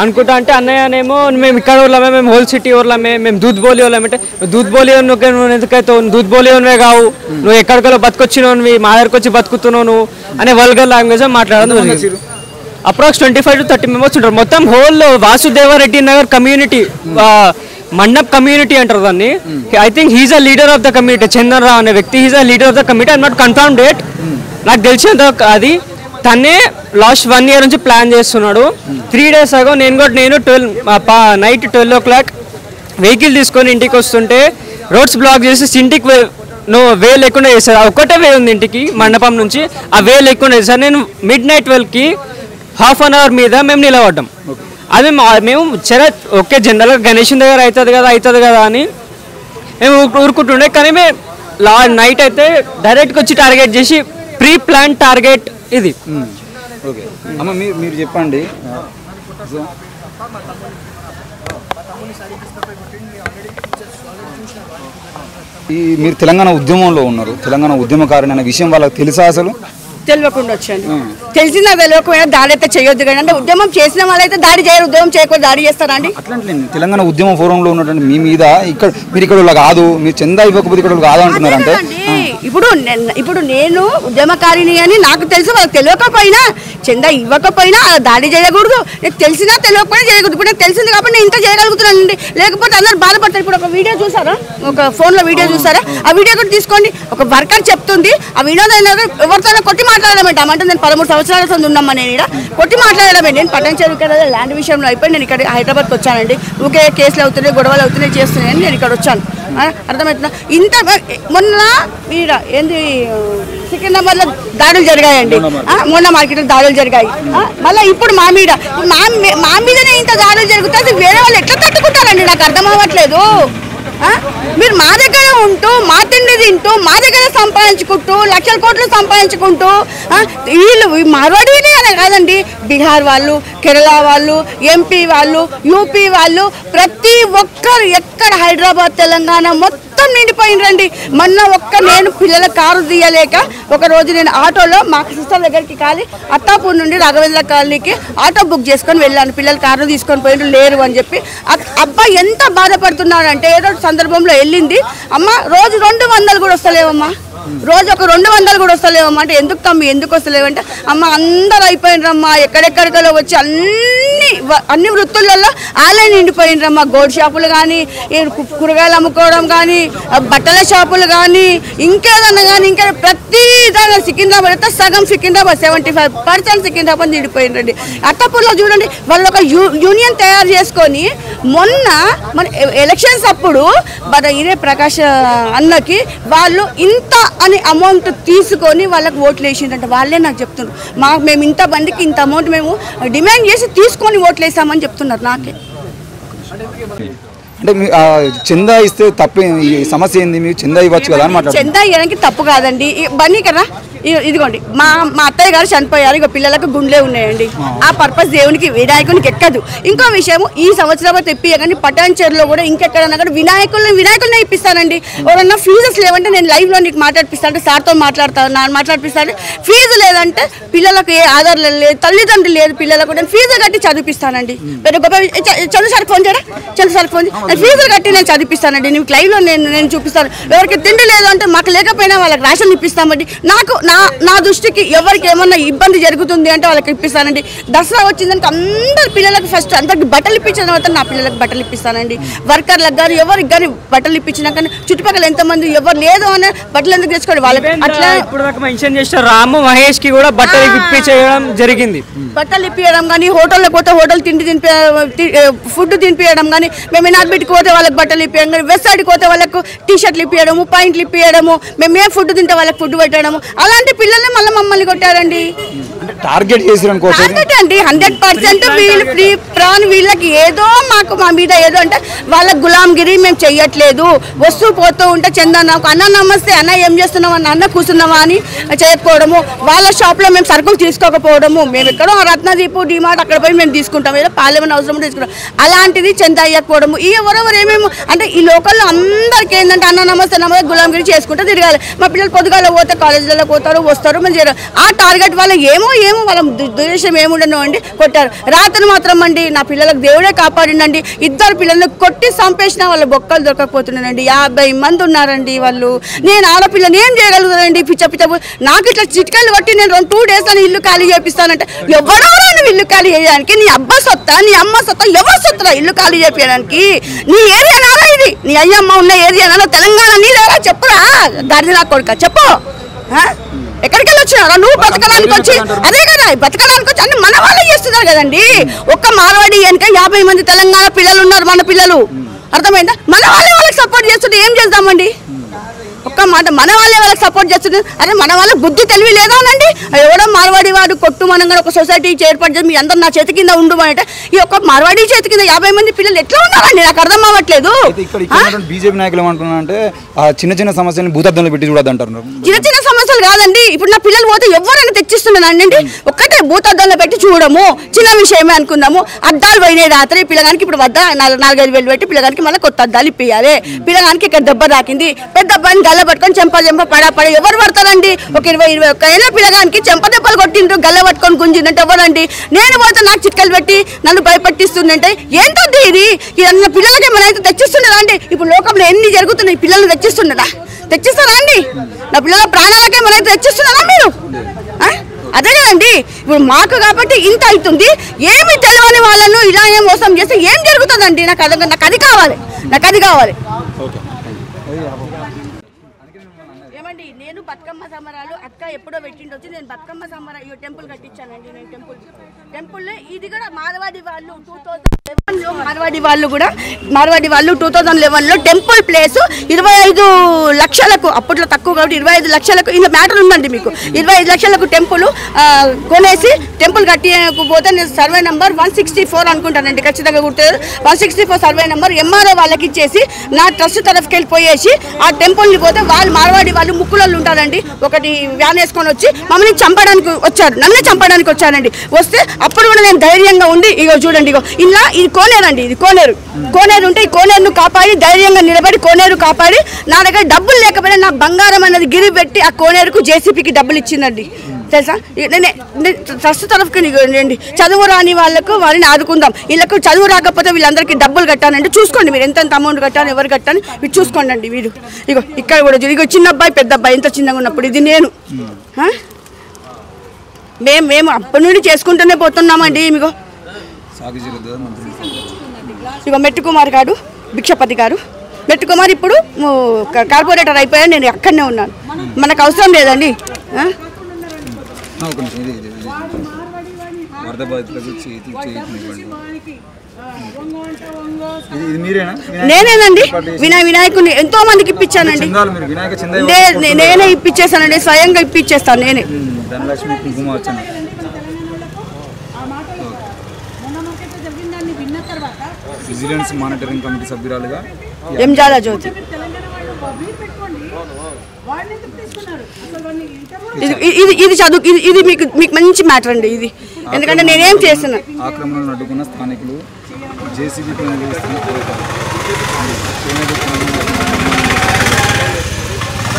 అనుకుంటా అంటే అన్నయ్యనేమో మేము ఇక్కడ ఊర్లమే, మేము హోల్ సిటీ ఊర్లమే, మేము దూద్ బోలి వాళ్ళమంటే దూద్ బోలి నువ్వు ఎందుకైతే దూద్ బోలి ఉన్నవే కావు, నువ్వు ఎక్కడికో బతుకొచ్చినవి మా దగ్గరకు వచ్చి బతుకుతున్నావు నువ్వు అనే వల్గర్ లాంగ్వేజ్ మాట్లాడడం. అప్రాక్స్ 25 to 30 మెంబర్స్ ఉంటారు మొత్తం whole Vasudevareddy Nagar community, Mandap community అంటారు దాన్ని. I think he's a leader of the community, Chandan Rao అనే వ్యక్తి he's a leader of the community. I not confirm date, నాకు తెలిసినంత అది తనే లాస్ట్ 1 year నుంచి ప్లాన్ చేస్తున్నాడు. 3 days అగో నేను 12 నైట్ 12 o'clock వెహికల్ తీసుకొని ఇంటికి వస్తుంటే రోడ్స్ బ్లాక్ చేసి ఇంటికి వే లేకుండా చేశారు. ఒకటే వే ఉంది ఇంటికి మండపం నుంచి, ఆ వే లేకుండా చేశారు. నేను midnight 12కి ½ an hour మీద మేము నిలబడ్డాం. అది మేము ఓకే జనరల్గా గణేషన్ దగ్గర అవుతుంది కదా అని మేము ఊరుకుంటుండే, కానీ మేము నైట్ అయితే డైరెక్ట్గా వచ్చి టార్గెట్ చేసి ప్రీ ప్లాన్ టార్గెట్ ఇది. ఓకే అమ్మ మీరు చెప్పండి. మీరు తెలంగాణ ఉద్యమంలో ఉన్నారు, తెలంగాణ ఉద్యమకారుని అనే విషయం వాళ్ళకి తెలుసా? అసలు తెలియకుండా వచ్చాను, తెలిసిన తెలియకపోయినా దాడి అయితే చేయొద్దు కానీ, అంటే ఉద్యమం చేసిన వాళ్ళైతే దాడి చేయరు, ఉద్యమం చేయకుండా దాడి చేస్తారా అండి? అట్లాంటి తెలంగాణ ఉద్యమ ఫోరంలో ఉన్నటువంటి మీ మీద మీరు ఇక్కడ కాదు, మీరు చందా ఇవ్వకపోతే ఇక్కడ కాదు అంటున్నారంటే ఇప్పుడు నేను ఉద్యమకారిని అని నాకు తెలుసు, వాళ్ళకి తెలియకపోయినా చందా ఇవ్వకపోయినా దాడి చేయకూడదు, నాకు తెలిసినా తెలియకపోయినా చేయకూడదు. ఇప్పుడు నాకు తెలిసింది కాబట్టి నేను ఇంత చేయగలుగుతున్నానండి, లేకపోతే అందరు బాధపడతారు. ఇప్పుడు ఒక వీడియో చూసారా, ఒక ఫోన్లో వీడియో చూసారా, ఆ వీడియో కూడా తీసుకోండి. ఒక వర్కర్ చెప్తుంది, ఆ వీడియో ఎవరితోనో కొట్టి మాట్లాడడమేంట అంటే నేను 13 సంవత్సరాల సంది ఉన్నామా నేను ఇక్కడ కొట్టి మాట్లాడడమే. నేను పట్టణం చెరువు కదా ల్యాండ్ విషయంలో అయిపోయి నేను ఇక్కడ హైదరాబాద్కి వచ్చానండి. ఊకే కేసులు అవుతున్నాయి, గొడవలు అవుతున్నాయి, చేస్తున్నాయని నేను ఇక్కడ వచ్చాను. అర్థమవుతుందా? ఇంత మొన్న ఈడ ఏంది సికింద్రాబాద్లో దాడులు జరిగాయండి, మొన్న మార్కెట్లో దాడులు జరిగాయి. మళ్ళీ ఇప్పుడు మా మీదనే ఇంత దాడులు జరుగుతుంది. వేరే వాళ్ళు ఎట్లా తట్టుకుంటారండి? నాకు అర్థం అవ్వట్లేదు. మీరు మా దగ్గర ఉంటూ మా తిండి తింటూ మా దగ్గర సంపాదించుకుంటూ లక్షల కోట్లు సంపాదించుకుంటూ వీళ్ళు మార్వాడీనే అనే కాదండి, బీహార్ వాళ్ళు, కేరళ వాళ్ళు, ఎంపీ వాళ్ళు, యూపీ వాళ్ళు, ప్రతి ఒక్కరు ఎక్కడ హైదరాబాద్ తెలంగాణ మొత్తం నిండిపోయినరండి. మొన్న నేను పిల్లల కారు తీయలేక ఒక రోజు నేను ఆటోలో మా సిస్టర్ దగ్గరికి కాలి అత్తాపూర్ నుండి రాఘవేంద్ర కాలనీకి ఆటో బుక్ చేసుకొని వెళ్ళాను. పిల్లలు కారు తీసుకొని పోయిన లేరు అని చెప్పి అబ్బాయి ఎంత బాధపడుతున్నాడంటే ఏదో సందర్భంలో వెళ్ళింది, అమ్మ రోజు 200 కూడా వస్తలేవమ్మా, రోజు ఒక 200 కూడా వస్తలేవమ్మా అంటే ఎందుకు తమ్మి ఎందుకు వస్తలేవంటే అమ్మ అందరూ అయిపోయినరమ్మా, ఎక్కడెక్కడికో వచ్చి అన్ని వృత్తులలో ఆలయం నిండిపోయినరమ్మా. గోల్డ్ షాపులు కానీ, కూరగాయలు అమ్ముకోవడం కానీ, బట్టల షాపులు కానీ, ఇంకేదన్నా కానీ ఇంకా ప్రతి దాని సికింద్రాబాద్ అయితే సగం సికింద్రాబాద్ 75% సికింద్రాబాద్ నిండిపోయినండి. అత్తపూర్లో చూడండి, వాళ్ళు ఒక యూనియన్ తయారు చేసుకొని మొన్న మన ఎలక్షన్స్ అప్పుడు ఇదే ప్రకాష్ అన్నకి వాళ్ళు ఇంత అని అమౌంట్ తీసుకొని వాళ్ళకి ఓట్లు వేసిందంటే వాళ్ళే నాకు చెప్తున్నారు. మేము ఇంత బండికి ఇంత అమౌంట్ మేము డిమాండ్ చేసి తీసుకొని ఓట్లు వేసామని చెప్తున్నారు నాకే. అంటే చందా ఇస్తే తప్పే, ఈ సమస్య ఏంది? మీరు చందా ఇవ్వచ్చు కదా అని మాట్లాడుతున్నారు. చందా ఇవ్వడానికి తప్పు కాదండి. బన్నీ కదా ఇదిగోండి, మా అత్తయ్య గారు చనిపోయారు, ఇక పిల్లలకు గుండెలే ఉన్నాయండి. ఆ పర్పస్ దేవునికి వినాయకునికి ఎక్కదు. ఇంకో విషయం, ఈ సంవత్సరం తెప్పియగానే పటాన్చేరులో కూడా ఇంకెక్కడన్నా కూడా వినాయకులనే ఇప్పిస్తానండి. ఎవరన్నా ఫీజెస్ లేవంటే నేను లైవ్లో నీకు మాట్లాడిపిస్తాను, సార్తో మాట్లాడిపిస్తాను. ఫీజు లేదంటే పిల్లలకు ఏ ఆధార్ లేదు, తల్లిదండ్రులు లేదు పిల్లలకు, నేను ఫీజు కట్టి చదివిపిస్తానండి. పెద్ద గొప్ప చంద్ర సార్కి ఫోన్ చేయరా, చంద్ర సార్కి ఫోన్ ఫీజులు కట్టి నేను చదివిపిస్తానండి. నీకు లైవ్లో నేను చూపిస్తాను. ఎవరికి తిండి లేదు అంటే మాకు లేకపోయినా వాళ్ళకి రేషన్ ఇప్పిస్తామండి. నా దృష్టికి ఎవరికి ఏమన్నా ఇబ్బంది జరుగుతుంది అంటే వాళ్ళకి ఇప్పిస్తానండి. దసరా వచ్చిందంటే అందరు పిల్లలకు ఫస్ట్ అందరికి బట్టలు ఇప్పించిన తర్వాత నా పిల్లలకు బట్టలు ఇప్పిస్తానండి. వర్కర్లకు కానీ ఎవరికి కానీ బట్టలు ఇప్పించినా కానీ చుట్టుపక్కల ఎంతమంది ఎవరు లేదు అనే బట్టలు ఎందుకు తెచ్చుకోండి వాళ్ళకి. అట్లా ఇప్పుడు మెన్షన్ చేసిన రాము మహేష్ కి కూడా బట్టలు ఇప్పించడం జరిగింది. బట్టలు ఇప్పించడం కానీ, హోటల్లో పోతే హోటల్ ఫుడ్ తినిపించడం కానీ, మేము నార్బిట్కి పోతే వాళ్ళకి బట్టలు ఇప్పించడం కానీ, వెస్ట్ సైడ్కి పోతే వాళ్ళకు టీషర్ట్లు ఇప్పించడము, పాయింట్లు ఇప్పించడము, మేము ఏ ఫుడ్ తింటే వాళ్ళకి ఫుడ్ పెట్టడము, అలాంటి పిల్లల్ని మళ్ళీ మమ్మల్ని కొట్టారండి. టార్గెట్ అండి 100% వీళ్ళు ఫ్రీ ప్రాన్ వీళ్ళకి ఏదో మా మీద ఏదో అంటే వాళ్ళ గులాంగిరి మేము చెయ్యట్లేదు. వస్తూ పోతూ ఉంటే చందా నాకు అన్న నమస్తే అన్న ఏం చేస్తున్నావా అన్న కూర్చున్నావా అని చేయకపోవడము, వాళ్ళ షాప్లో మేము సరుకులు తీసుకోకపోవడము, మేము ఎక్కడో రత్నదీపు డిమార్ట్ అక్కడ పోయి మేము తీసుకుంటాం, ఏదో పాలేమని అవసరం తీసుకుంటాం, అలాంటిది చందా అయ్యకపోవడము. ఈ ఎవరెవరు ఏమేమో అంటే ఈ లోకల్లో అందరికీ ఏంటంటే అన్న నమస్తే గులాంగిరి చేసుకుంటూ తిరగాలి. మా పిల్లలు పొద్దుగాల పోతే కాలేజీలలో పోతారు వస్తారు మంచి. ఆ టార్గెట్ వల్ల ఏమో వాళ్ళ దుర్దేశం ఏముండను అండి కొట్టారు. రాత్రి మాత్రం అండి నా పిల్లలకు దేవుడే కాపాడిండండి. 2 పిల్లల్ని కొట్టి చంపేసిన వాళ్ళ బొక్కలు దొరకకపోతున్నానండి. 50 మంది ఉన్నారండి వాళ్ళు. నేను ఆడపిల్లని ఏం చేయగలుగుతానండి? పిచ్చ నాకు ఇట్లా చిట్కాయలు కొట్టి నేను 2 days అని ఇల్లు ఖాళీ చేపిస్తానంటే ఎవరో నువ్వు ఇల్లు ఖాళీ చేయడానికి? నీ అబ్బా సొత్తా నీ అమ్మ సొత్తా ఎవరు సొత్తా ఇల్లు ఖాళీ చేయడానికి? నీ ఏరియా నారా ఇది? నీ అయ్యమ్మ ఉన్న ఏరియా నారా? తెలంగాణ నీదేరా? చెప్పురా దాన్ని నా కొడుక చెప్పు. ఎక్కడికి వెళ్ళి వచ్చినారా నువ్వు బతకడానికి వచ్చి? అదే కదా బతకడానికి వచ్చి అన్ని మన వాళ్ళే చేస్తున్నారు కదండి. ఒక్క మార్వాడి అంటే 50 మంది తెలంగాణ పిల్లలు ఉన్నారు, మన పిల్లలు. అర్థమైందా? మన వాళ్ళే వాళ్ళకి సపోర్ట్ చేస్తుంటే ఏం చేద్దామండి? ఒక్క మాట మన వాళ్ళే వాళ్ళకి సపోర్ట్ చేస్తుంది. అదే మన వాళ్ళకి బుద్ధి తెలివి లేదా అనండి. ఎవడో మార్వాడి వాడు కొట్టు మనం ఒక సొసైటీ ఏర్పాటు చేసి మీ అందరు నా చేతి కింద ఉండు అంటే ఈ ఒక్క మార్వాడి చేతి కింద 50 మంది పిల్లలు ఎట్లా ఉన్నారండి? నాకు అర్థం అవ్వట్లేదు. బీజేపీ నాయకులు ఏమంటున్నారంటే చిన్న సమస్యని భూతద్దంలో పెట్టి చూడద్దంటారు. చిన్న సమస్యలు కాదండి. ఇప్పుడు నా పిల్లలు పోతే ఎవరైనా తెచ్చిస్తున్నానండి. ఒక్కటే భూతద్దంలో పెట్టి చూడము, చిన్న విషయమే అనుకుందాము. అద్దాలు పోయినాయి రాత్రి పిల్లగానికి, ఇప్పుడు వద్ద 4-5 వేలు పెట్టి పిల్లగానికి మళ్ళీ కొత్త అద్దాలు ఇప్పియాలి. పిల్లగానికి ఇక్కడ దెబ్బ తాకింది, పెద్ద అబ్బాయిని గల్ల పట్టుకొని చెంప పడ ఎవరు పడతారండి? ఒక 20-21 ఏళ్ళ పిల్లగానికి చెంప దెబ్బలు కొట్టిండ్రు, గల్ల పట్టుకొని గుంజిందంటే ఎవరండి? నేను పోతే నాకు చిట్కలు పెట్టి నన్ను భయపట్టిస్తుందంటే ఏంటంటే ఇది పిల్లలకి ఏమైనా అయితే తెచ్చిస్తున్నదా అండి? ఇప్పుడు లోకంలో ఎన్ని జరుగుతున్నాయి, పిల్లలు తెచ్చిస్తారా అండి? నా పిల్లల ప్రాణాలకే ఏమైనా తెచ్చిస్తున్నారా మీరు? అదే కదండి. ఇప్పుడు మాకు కాబట్టి ఇంత అవుతుంది. ఏమి తెలియని వాళ్ళను ఇలా ఏం మోసం చేస్తే ఏం జరుగుతుందండి? నాకు అది కావాలి. ఏమండి నేను బతుకమ్మ సంబరాలు అక్క ఎప్పుడో పెట్టిండొచ్చి నేను బతుకమ్మ సంబరా టెంపుల్ కట్టించానండి. నేను టెంపుల్లో ఇది కూడా మార్వాడి వాళ్ళు 2011లో మార్వాడి వాళ్ళు 2011లో టెంపుల్ ప్లేస్ 25 లక్షలకు, అప్పట్లో తక్కువ కాబట్టి 25 లక్షలకు ఇంత మ్యాటర్ ఉందండి మీకు. 25 లక్షలకు టెంపుల్ కొనేసి టెంపుల్ కట్టకపోతే నేను సర్వే నెంబర్ 164 అనుకుంటానండి, ఖచ్చితంగా గుర్తుంది. 164 సర్వే నెంబర్ ఎంఆర్ఓ వాళ్ళకి ఇచ్చేసి నా ట్రస్ట్ తరఫుకి వెళ్ళిపోయేసి ఆ టెంపుల్ని పోతే వాళ్ళు మార్వాడి వాళ్ళు ముక్కులలో ఉంటారండి. ఒకటి వ్యాన్ వేసుకొని వచ్చి మమ్మల్ని చంపడానికి వచ్చారు, నన్ను చంపడానికి వచ్చారండి. వస్తే అప్పుడు కూడా నేను ధైర్యంగా ఉండి ఇగో చూడండి, ఇగో ఇలా ఇది కోనేరండి, ఇది కోనేరు ఉంటే ఈ కోనేరును కాపాడి ధైర్యంగా నిలబడి కోనేరు కాపాడి నా దగ్గర డబ్బులు లేకపోయినా నా బంగారం అనేది గిరి పెట్టి ఆ కోనేరుకు జేసీపీకి డబ్బులు ఇచ్చిందండి తెలుసా. ట్రస్ట్ తరఫుకి చదువు రాని వాళ్ళకు వారిని ఆదుకుందాం, వీళ్ళకు చదువు రాకపోతే వీళ్ళందరికీ డబ్బులు కట్టానండి. చూసుకోండి మీరు ఎంత అమౌంట్ కట్టాను, ఎవరు కట్టాను మీరు చూసుకోండి అండి. వీడు ఇగో ఇక్కడ కూడా ఇగో చిన్న అబ్బాయి పెద్ద అబ్బాయి ఎంత చిన్నగా ఉన్నప్పుడు ఇది నేను మేము అప్పటి నుండి చేసుకుంటూనే పోతున్నామండి. ఇగో మెట్టుకుమార్ గారు, భిక్షపతి గారు, మెట్టుకుమార్ ఇప్పుడు కార్పొరేటర్ అయిపోయాడు, నేను అక్కడనే ఉన్నాను. మనకు అవసరం లేదండి. నేనేనండి వినాయకుడిని ఎంతో మందికి ఇప్పించానండి, నేనే ఇప్పించేసానండి, స్వయంగా ఇప్పించేస్తాను నేనే. విజిలెన్స్ మానిటరింగ్ కమిటీ సభ్యురాలుగా ఎంజాల జ్యోతి. ఇది చదువు, ఇది మీకు మంచి మ్యాటర్ అండి ఇది, ఎందుకంటే నేనేం చేస్తున్నా. ఆక్రమణను అడ్డుకున్న స్థానికులు జేసీబీ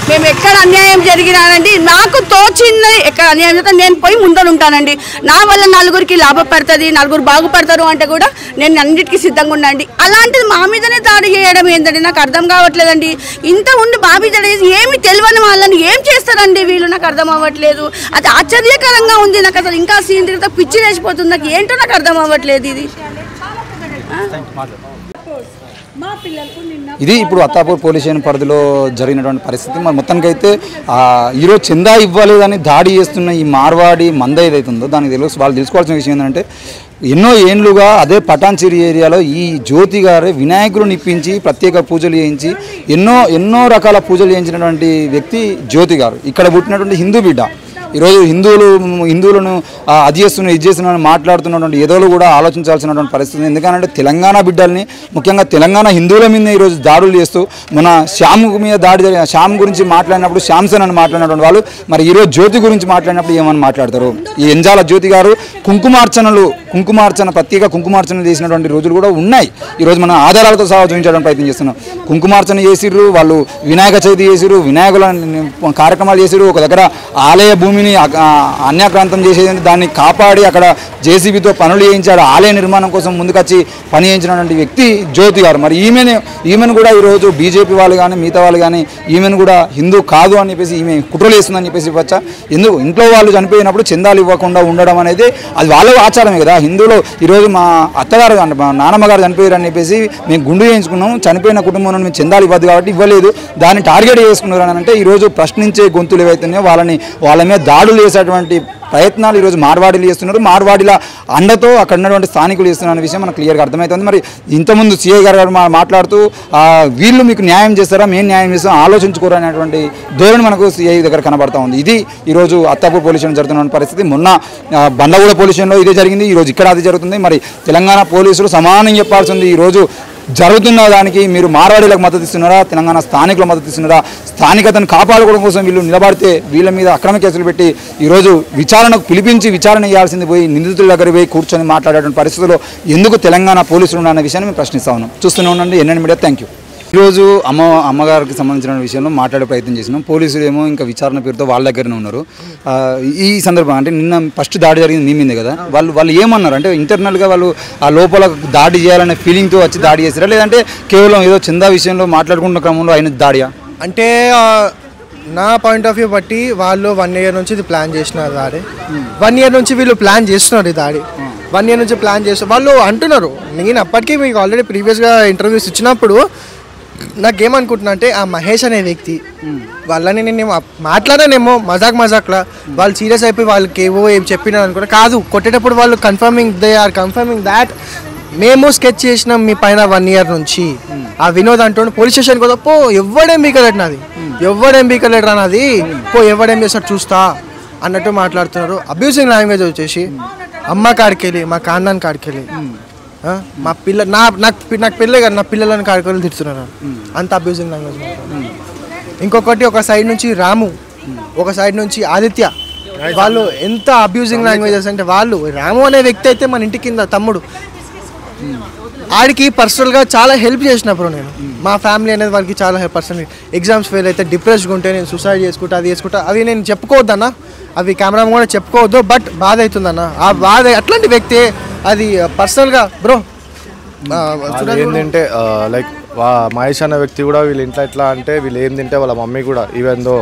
మేము ఎక్కడ అన్యాయం జరిగినానండి, నాకు తోచింది ఎక్కడ అన్యాయం చేస్తే నేను పోయి ముందర ఉంటానండి. నా వల్ల నలుగురికి లాభపడుతుంది, నలుగురు బాగుపడతారు అంటే కూడా నేను అన్నిటికీ సిద్ధంగా ఉన్నాండి. అలాంటిది మా మీదనే దాడి చేయడం ఏంటండి నాకు అర్థం కావట్లేదండి. ఇంత ఉండి బాబీ చేసి ఏమి తెలియని వాళ్ళని ఏం చేస్తారండి వీళ్ళు, నాకు అర్థం అవ్వట్లేదు. అది ఆశ్చర్యకరంగా ఉంది నాకు, అసలు ఇంకా సీన్ తిరిగితే పిచ్చి లేచిపోతుంది నాకు, ఏంటో నాకు అర్థం అవ్వట్లేదు ఇది. ఇది ఇప్పుడు అత్తాపూర్ పోలీస్ స్టేషన్ పరిధిలో జరిగినటువంటి పరిస్థితి. మరి మొత్తానికైతే ఈరోజు చందా ఇవ్వలేదని దాడి చేస్తున్న ఈ మార్వాడి మంద ఏదైతే ఉందో దానికి వాళ్ళు తెలుసుకోవాల్సిన విషయం ఏంటంటే ఎన్నో ఏండ్లుగా అదే పటాన్చేరి ఏరియాలో ఈ జ్యోతి గారే వినాయకుడిని ఇప్పించి ప్రత్యేక పూజలు చేయించి ఎన్నో రకాల పూజలు చేయించినటువంటి వ్యక్తి జ్యోతి గారు. ఇక్కడ పుట్టినటువంటి హిందూ బిడ్డ. ఈరోజు హిందువులను అది చేస్తున్నా ఇది చేస్తున్నారని మాట్లాడుతున్నటువంటి ఏదోలు కూడా ఆలోచించాల్సినటువంటి పరిస్థితి. ఎందుకంటే తెలంగాణ బిడ్డల్ని, ముఖ్యంగా తెలంగాణ హిందువుల మీద ఈరోజు దాడులు చేస్తూ మన శ్యామ్ మీద దాడి జరిగిన శ్యామ్ గురించి మాట్లాడినప్పుడు శ్యామ్సన్ అని మాట్లాడినటువంటి వాళ్ళు మరి ఈరోజు జ్యోతి గురించి మాట్లాడినప్పుడు ఏమని మాట్లాడతారు. ఈ ఎంజాల జ్యోతి గారు ప్రత్యేక కుంకుమార్చనలు చేసినటువంటి రోజులు కూడా ఉన్నాయి. ఈరోజు మన ఆధారాలతో సహా చూపించడానికి ప్రయత్నం చేస్తున్నాం. కుంకుమార్చన చేసిర్రు, వాళ్ళు వినాయక చవితి చేసిర్రు, వినాయకుల కార్యక్రమాలు చేసిర్రు, ఒక దగ్గర ఆలయ భూమిని అన్యాక్రాంతం చేసేది దాన్ని కాపాడి అక్కడ జేసీబీతో పనులు చేయించాడు, ఆలయ నిర్మాణం కోసం ముందుకొచ్చి పని చేయించినటువంటి వ్యక్తి జ్యోతి గారు. మరి ఈమెను కూడా ఈరోజు బీజేపీ వాళ్ళు కానీ మిగతా వాళ్ళు కానీ ఈమెను కూడా హిందూ కాదు అని చెప్పేసి ఈమె కుట్రలు చేస్తుందని చెప్పేసి వచ్చా. ఎందుకు ఇంట్లో వాళ్ళు చనిపోయినప్పుడు చందాలు ఇవ్వకుండా ఉండడం అనేది అది వాళ్ళ ఆచారమే కదా. హిందువులు ఈరోజు మా అత్తగారు మా నాన్నమ్మ గారు చనిపోయారని చెప్పేసి మేము గుండు చేయించుకున్నాం, చనిపోయిన కుటుంబం నుండి మేము చందాలు ఇవ్వద్దు కాబట్టి ఇవ్వలేదు, దాన్ని టార్గెట్ చేసుకున్నారు అని అంటే ఈరోజు ప్రశ్నించే గొంతులు ఏవైతున్నాయో వాళ్ళ మీద దాడులు చేసేటువంటి ప్రయత్నాలు ఈరోజు మార్వాడీలు చేస్తున్నారు. మార్వాడీల అండతో అక్కడ ఉన్నటువంటి స్థానికులు చేస్తున్న విషయం మనకు క్లియర్గా అర్థమవుతుంది. మరి ఇంతకుముందు సిఐ గారు మాట్లాడుతూ వీళ్ళు మీకు న్యాయం చేస్తారా, మేము న్యాయం చేస్తాం, ఆలోచించుకోరు అనేటువంటి ధోరణి మనకు సిఐ దగ్గర కనబడతా ఉంది. ఇది ఈరోజు అత్తాపూర్ పోలీస్ స్టేషన్ జరుగుతున్న పరిస్థితి. మొన్న బండ్లగూడ పోలీస్ స్టేషన్లో ఇదే జరిగింది, ఈరోజు ఇక్కడ అది జరుగుతుంది. మరి తెలంగాణ పోలీసులు సమానం చెప్పాల్సింది. ఈరోజు జరుగుతున్న దానికి మీరు మార్వాడీలకు మద్దతు ఇస్తున్నారా, తెలంగాణ స్థానికులకు మద్దతు ఇస్తున్నారా? స్థానికతను కాపాడుకోవడం కోసం వీళ్ళు నిలబడితే వీళ్ళ మీద అక్రమ కేసులు పెట్టి ఈరోజు విచారణకు పిలిపించి విచారణ చేయాల్సింది పోయి నిందితుల దగ్గర పోయి కూర్చొని మాట్లాడేటువంటి పరిస్థితుల్లో ఎందుకు తెలంగాణ పోలీసులు ఉన్నారన్న విషయాన్ని మేము ప్రశ్నిస్తా ఉన్నాం. చూస్తూనే ఉండండి ఎన్ఎన్ మీడియా. Thank you. ఈరోజు అమ్మగారికి సంబంధించిన విషయంలో మాట్లాడే ప్రయత్నం చేసినాం. పోలీసులు ఏమో ఇంకా విచారణ పేరుతో వాళ్ళ దగ్గరనే ఉన్నారు. ఈ సందర్భం అంటే నిన్న ఫస్ట్ దాడి జరిగింది మీ మీదే కదా, వాళ్ళు ఏమన్నారు అంటే ఇంటర్నల్గా వాళ్ళు ఆ లోపల దాడి చేయాలనే ఫీలింగ్తో వచ్చి దాడి చేస్తారా, లేదంటే కేవలం ఏదో చందా విషయంలో మాట్లాడుకున్న క్రమంలో అయిన దాడియా? అంటే నా పాయింట్ ఆఫ్ వ్యూ బట్టి వాళ్ళు 1 year నుంచి ఇది ప్లాన్ చేసినారు దాడి. 1 year నుంచి వీళ్ళు ప్లాన్ చేస్తున్నారు ఈ దాడి. 1 year నుంచి ప్లాన్ చేస్తారు వాళ్ళు అంటున్నారు. నేను అప్పటికీ మీకు ఆల్రెడీ ప్రీవియస్గా ఇంటర్వ్యూస్ ఇచ్చినప్పుడు నాకేమనుకుంటున్నా అంటే ఆ మహేష్ అనే వ్యక్తి వాళ్ళని నేను మాట్లాడానేమో మజాక్లా వాళ్ళు సీరియస్ అయిపోయి వాళ్ళకి ఏం చెప్పినా అనుకున్నా కాదు. కొట్టేటప్పుడు వాళ్ళు దే ఆర్ కన్ఫర్మింగ్ దాట్ మేము స్కెచ్ చేసినాం మీ పైన 1 year నుంచి. ఆ వినోద్ అంటూ పోలీస్ స్టేషన్కి పోతా పో ఎవడేం బీకలేడు నాది, ఎవడేం బీకలేడు రానది, పో ఎవడేం చేస్తాడు చూస్తా అన్నట్టు మాట్లాడుతున్నారు. అబ్యూజింగ్ లాంగ్వేజ్ వచ్చేసి అమ్మ కాడికెళ్ళి మా కాన్నాన్ని కాడికెళ్ళి మా పిల్ల నాకు పిల్లే కదా నా పిల్లలని కాడికెళ్ళి తిడుతున్నారు. అంత అబ్యూజింగ్ లాంగ్వేజ్. ఇంకొకటి ఒక సైడ్ నుంచి రాము, ఒక సైడ్ నుంచి ఆదిత్య, వాళ్ళు ఎంత అబ్యూజింగ్ లాంగ్వేజెస్ అంటే వాళ్ళు రాము అనే వ్యక్తి అయితే మన ఇంటి కింద తమ్ముడు, ఆడికి పర్సనల్గా చాలా హెల్ప్ చేసినప్పుడు నేను మా ఫ్యామిలీ అనేది వాళ్ళకి చాలా పర్సనల్ ఎగ్జామ్స్ ఫెయిల్ అయితే డిప్రెస్డ్గా ఉంటే నేను సూసైడ్ చేసుకుంటా అవి నేను చెప్పుకోవద్దన్నా, అవి కెమెరా కూడా చెప్పుకోవద్దు. బట్ బాధ అవుతుందన్న ఆ బాధ అట్లాంటి వ్యక్తి అది పర్సనల్గా బ్రో ఏంటంటే లైక్ మహేష్ అనే వ్యక్తి కూడా వీళ్ళు ఇంట్లో ఎట్లా అంటే వీళ్ళు ఏం తింటే వాళ్ళ మమ్మీ కూడా ఈవెందో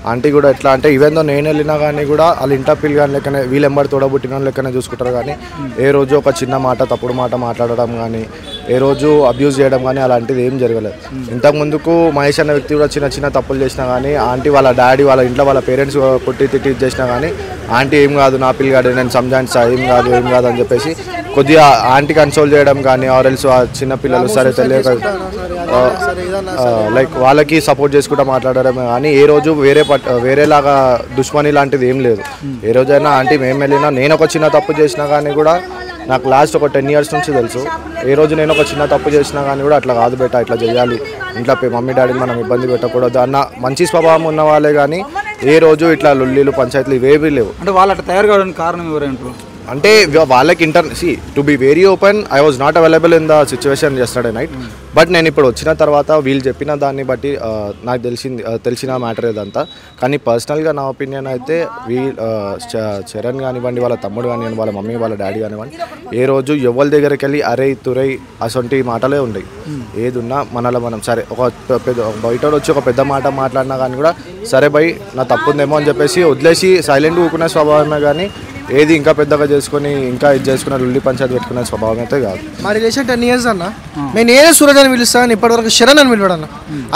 ఆంటీ కూడా ఎట్లా అంటే ఈవెందో నేను వెళ్ళినా కానీ కూడా వాళ్ళ ఇంట పిల్లి కానీ లెక్కనే వీళ్ళు ఎంబడి తోడబుట్టిన లెక్కనే చూసుకుంటారు. కానీ ఏ రోజు ఒక చిన్న మాట తప్పుడు మాట మాట్లాడడం కానీ ఏ రోజు అబ్యూజ్ చేయడం కానీ అలాంటిది ఏం జరగలేదు. ఇంతకుముందుకు మహేష్ అనే వ్యక్తి కూడా చిన్న తప్పులు చేసినా కానీ ఆంటీ వాళ్ళ డాడీ వాళ్ళ ఇంట్లో వాళ్ళ పేరెంట్స్ కొట్టి తిట్టి చేసినా కానీ ఆంటీ ఏం కాదు నా పిల్లగాడు నేను సంజాయిస్తా ఏం కాదు అని చెప్పేసి కొద్దిగా ఆంటీ కన్సోల్ చేయడం కానీ ఆర్ఎల్స్ చిన్న పిల్లలు సరే తెలియక లైక్ వాళ్ళకి సపోర్ట్ చేసుకుంటూ మాట్లాడడం కానీ ఏ రోజు వేరేలాగా దుష్మని లాంటిది ఏం లేదు. ఏ రోజైనా ఆంటీ మేము వెళ్ళినా నేను ఒక చిన్న తప్పు చేసినా కానీ కూడా నాకు లాస్ట్ ఒక 10 years నుంచి తెలుసు. ఏ రోజు నేను ఒక చిన్న తప్పు చేసినా కానీ కూడా అట్లా కాదు బేటా ఇట్లా చేయాలి, ఇంట్లో మమ్మీ డాడీని మనం ఇబ్బంది పెట్టకూడదు అన్న మంచి స్వభావం ఉన్న వాళ్ళే కానీ ఏ రోజు ఇట్లా లొల్లీలు పంచాయతీలు ఇవేవి లేవు. అంటే వాళ్ళు అట్లా తయారు కావడానికి కారణం ఎవరంటారు అంటే వాళ్ళకి to be very open I was not available in the situation yesterday night. But నేను ఇప్పుడు వచ్చిన తర్వాత వీళ్ళు చెప్పిన దాన్ని బట్టి నాకు తెలిసిన మ్యాటర్ ఇదంతా. కానీ పర్సనల్గా నా ఒపీనియన్ అయితే చరణ్ కానివ్వండి, వాళ్ళ తమ్ముడు కానివ్వండి, వాళ్ళ మమ్మీ వాళ్ళ డాడీ కానివ్వండి, ఏ రోజు ఎవరి దగ్గరికి వెళ్ళి అరే తురై అసొంటి మాటలే ఉండవు. ఏదున్నా మనలో మనం సరే ఒక బయట వచ్చి ఒక పెద్ద మాట మాట్లాడినా కానీ కూడా సరే బై నా తప్పుందేమో అని చెప్పేసి వదిలేసి సైలెంట్గా ఊకునే స్వభావమే కానీ ఏది ఇంకా పెద్దగా చేసుకుని ఇంకా ఇది చేసుకున్న లుల్లి పంచాయతీ పెట్టుకునే స్వభావం అయితే కాదు. మా రిలేషన్ 10 years అన్న. నేను ఏదో సూరజ్ అని పిలుస్తాను, ఇప్పటివరకు శరణ్ అని పిలవడన్న.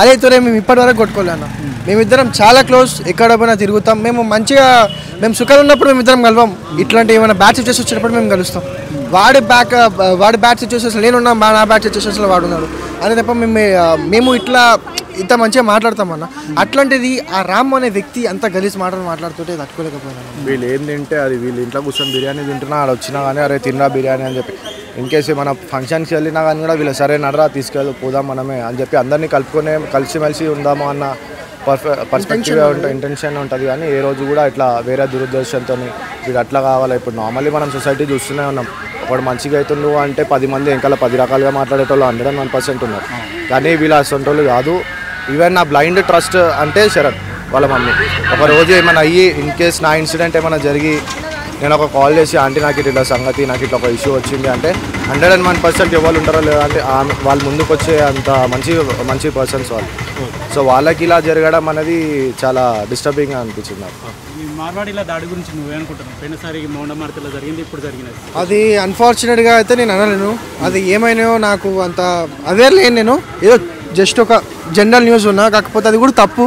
అదే తోరే మేము ఇప్పటివరకు కొట్టుకోలే అన్న. మేమిద్దరం చాలా క్లోజ్, ఎక్కడ పోయినా తిరుగుతాం. మేము సుఖాలు ఉన్నప్పుడు మేమిద్దరం కలవం. ఇట్లాంటి ఏమైనా బ్యాడ్ సిచ్యువేషన్ వచ్చినప్పుడు మేము కలుస్తాం. వాడి బ్యాడ్ సిచ్యువేషన్స్ నేనున్నా, నా బ్యాడ్ సిచ్యువేషన్స్లో వాడున్నాడు అదే తప్ప మేము ఇట్లా ఇంత మంచిగా మాట్లాడతామన్న. అట్లాంటిది ఆ రామ్ అనే వ్యక్తి అంత గలీజ్ మాటలు మాట్లాడుతుంటే తట్టుకోలేకపోయినా. వీళ్ళు ఏం తింటే అది వీళ్ళు ఇంట్లో కూర్చొని బిర్యానీ తింటున్నా ఆడ వచ్చినా కానీ అరే తిన్నా బిర్యానీ అని చెప్పి ఇన్కేస్ మన ఫంక్షన్స్కి వెళ్ళినా కానీ కూడా వీళ్ళు సరే నడరా తీసుకెళ్ళి పోదాం మనమే అని చెప్పి అందరినీ కలుపుకొని కలిసిమెలిసి ఉందాము అన్న పర్స్పెక్టివ్ ఇంటెన్షన్ ఉంటుంది. కానీ ఏ రోజు కూడా ఇట్లా వేరే దురుద్దేశంతో వీడు అట్లా కావాలి. ఇప్పుడు నార్మల్లీ మనం సొసైటీ చూస్తూనే ఉన్నాం, ఒకడు మంచిగా అవుతుండు అంటే 10 మంది ఇంకా 10 రకాలుగా మాట్లాడేటోళ్ళు 101% ఉన్నారు. కానీ వీళ్ళు అసొంటోళ్ళు కాదు. ఈవెన్ నా బ్లైండ్ ట్రస్ట్ అంటే శరణ్ వాళ్ళ మమ్మీ. ఒక రోజు ఏమైనా అయ్యి ఇన్ కేస్ నా ఇన్సిడెంట్ ఏమైనా జరిగి నేను ఒక కాల్ చేసి ఆంటీ నాకు ఇట్లా సంగతి నాకు ఇట్లా ఒక ఇష్యూ వచ్చింది అంటే 101% ఎవరు ఉంటారో లేదా అంటే వాళ్ళు ముందుకు వచ్చే అంత మంచి పర్సన్స్ వాళ్ళు. సో వాళ్ళకి ఇలా జరగడం అనేది చాలా డిస్టర్బింగ్గా అనిపించింది నాకు. మార్వాడీల దాడి గురించి నువ్వేనుకుంటున్నావు? పోయినసారి మౌండమార్కెట్లో జరిగింది, ఇప్పుడు జరిగినది. అది అన్ఫార్చునేట్గా అయితే నేను అనలేను. అది ఏమైనాయో నాకు అంత అవేర్ లేను. నేను ఏదో జస్ట్ ఒక జనరల్ న్యూస్ ఉన్నా. కాకపోతే అది కూడా తప్పు.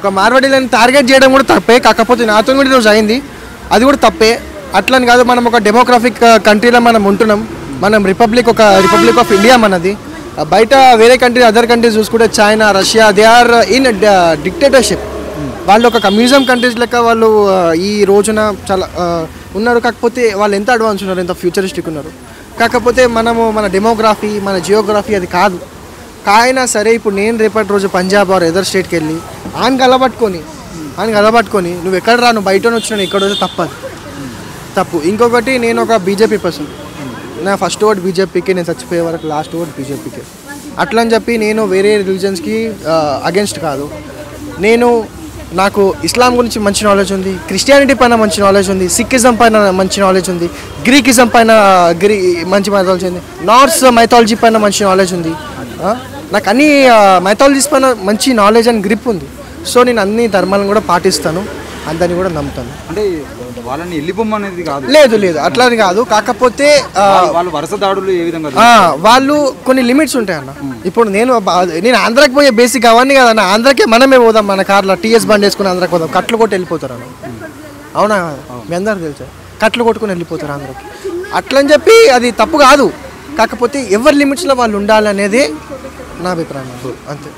ఒక మార్వాడీలను టార్గెట్ చేయడం కూడా తప్పే. కాకపోతే నాతో కూడా ఈరోజు అయింది, అది కూడా తప్పే. అట్లని కాదు, మనం ఒక డెమోక్రఫిక్ కంట్రీలో మనం ఉంటున్నాం. మనం రిపబ్లిక్ ఆఫ్ ఇండియా మనది. బయట వేరే కంట్రీ అదర్ కంట్రీస్ చూసుకుంటే China, Russia, they are in dictatorship. వాళ్ళు ఒక కమ్యూనిజం కంట్రీస్ లెక్క వాళ్ళు ఈ రోజున చాలా ఉన్నారు. కాకపోతే వాళ్ళు ఎంత అడ్వాన్స్ ఉన్నారు, ఎంత ఫ్యూచరిస్టిక్ ఉన్నారు. కాకపోతే మన డెమోగ్రఫీ, మన జియోగ్రఫీ అది కాదు. కాయినా సరే ఇప్పుడు నేను రేపటి రోజు పంజాబ్ ఆర్ ఎదర్ స్టేట్కి వెళ్ళి ఆయన కలబట్టుకొని నువ్వు ఎక్కడ రా, నువ్వు బయట వచ్చినా ఇక్కడ వచ్చి తప్పు. ఇంకొకటి, నేను ఒక బీజేపీ పర్సన్. నా ఫస్ట్ ఓట్ బీజేపీకి, నేను చచ్చిపోయే వరకు లాస్ట్ ఓట్ బీజేపీకి. అట్లా అని చెప్పి నేను వేరే రిలీజన్స్కి అగెన్స్ట్ కాదు. నాకు ఇస్లాం గురించి మంచి నాలెడ్జ్ ఉంది, క్రిస్టియానిటీ పైన మంచి నాలెడ్జ్ ఉంది, సిక్కిజం పైన మంచి నాలెడ్జ్ ఉంది, గ్రీకిజం పైన మంచి నాలెడ్జ్ ఉంది, నార్స్ మైథాలజీ పైన మంచి నాలెడ్జ్ ఉంది. నాకు అన్ని మైథాలజీస్ పైన మంచి నాలెడ్జ్ అండ్ గ్రిప్ ఉంది. సో నేను అన్ని ధర్మాలను కూడా పాటిస్తాను. అందని కూడా నమ్ముతాను. అంటే వాళ్ళని వెళ్ళిపోమనేది కాదు, లేదు అట్లాని కాదు. కాకపోతే వాళ్ళు వరుస దాడులు ఏ విధంగా వాళ్ళు కొన్ని లిమిట్స్ ఉంటాయి అన్న. ఇప్పుడు నేను ఆంధ్రాకి పోయే బేసిక్ అవన్నీ కదన్న. ఆంధ్రాకే మనమే పోదాం, మన కార్లో టీఎస్ బండి వేసుకుని ఆంధ్రాకి పోదాం, కట్లు కొట్టి వెళ్ళిపోతారు అన్న. అవునా, మీ అందరికి తెలుసా? కట్లు కొట్టుకుని వెళ్ళిపోతారు ఆంధ్రాకి. అట్లని చెప్పి అది తప్పు కాదు. కాకపోతే ఎవరి లిమిట్స్లో వాళ్ళు ఉండాలనేది నా అభిప్రాయం అంతే.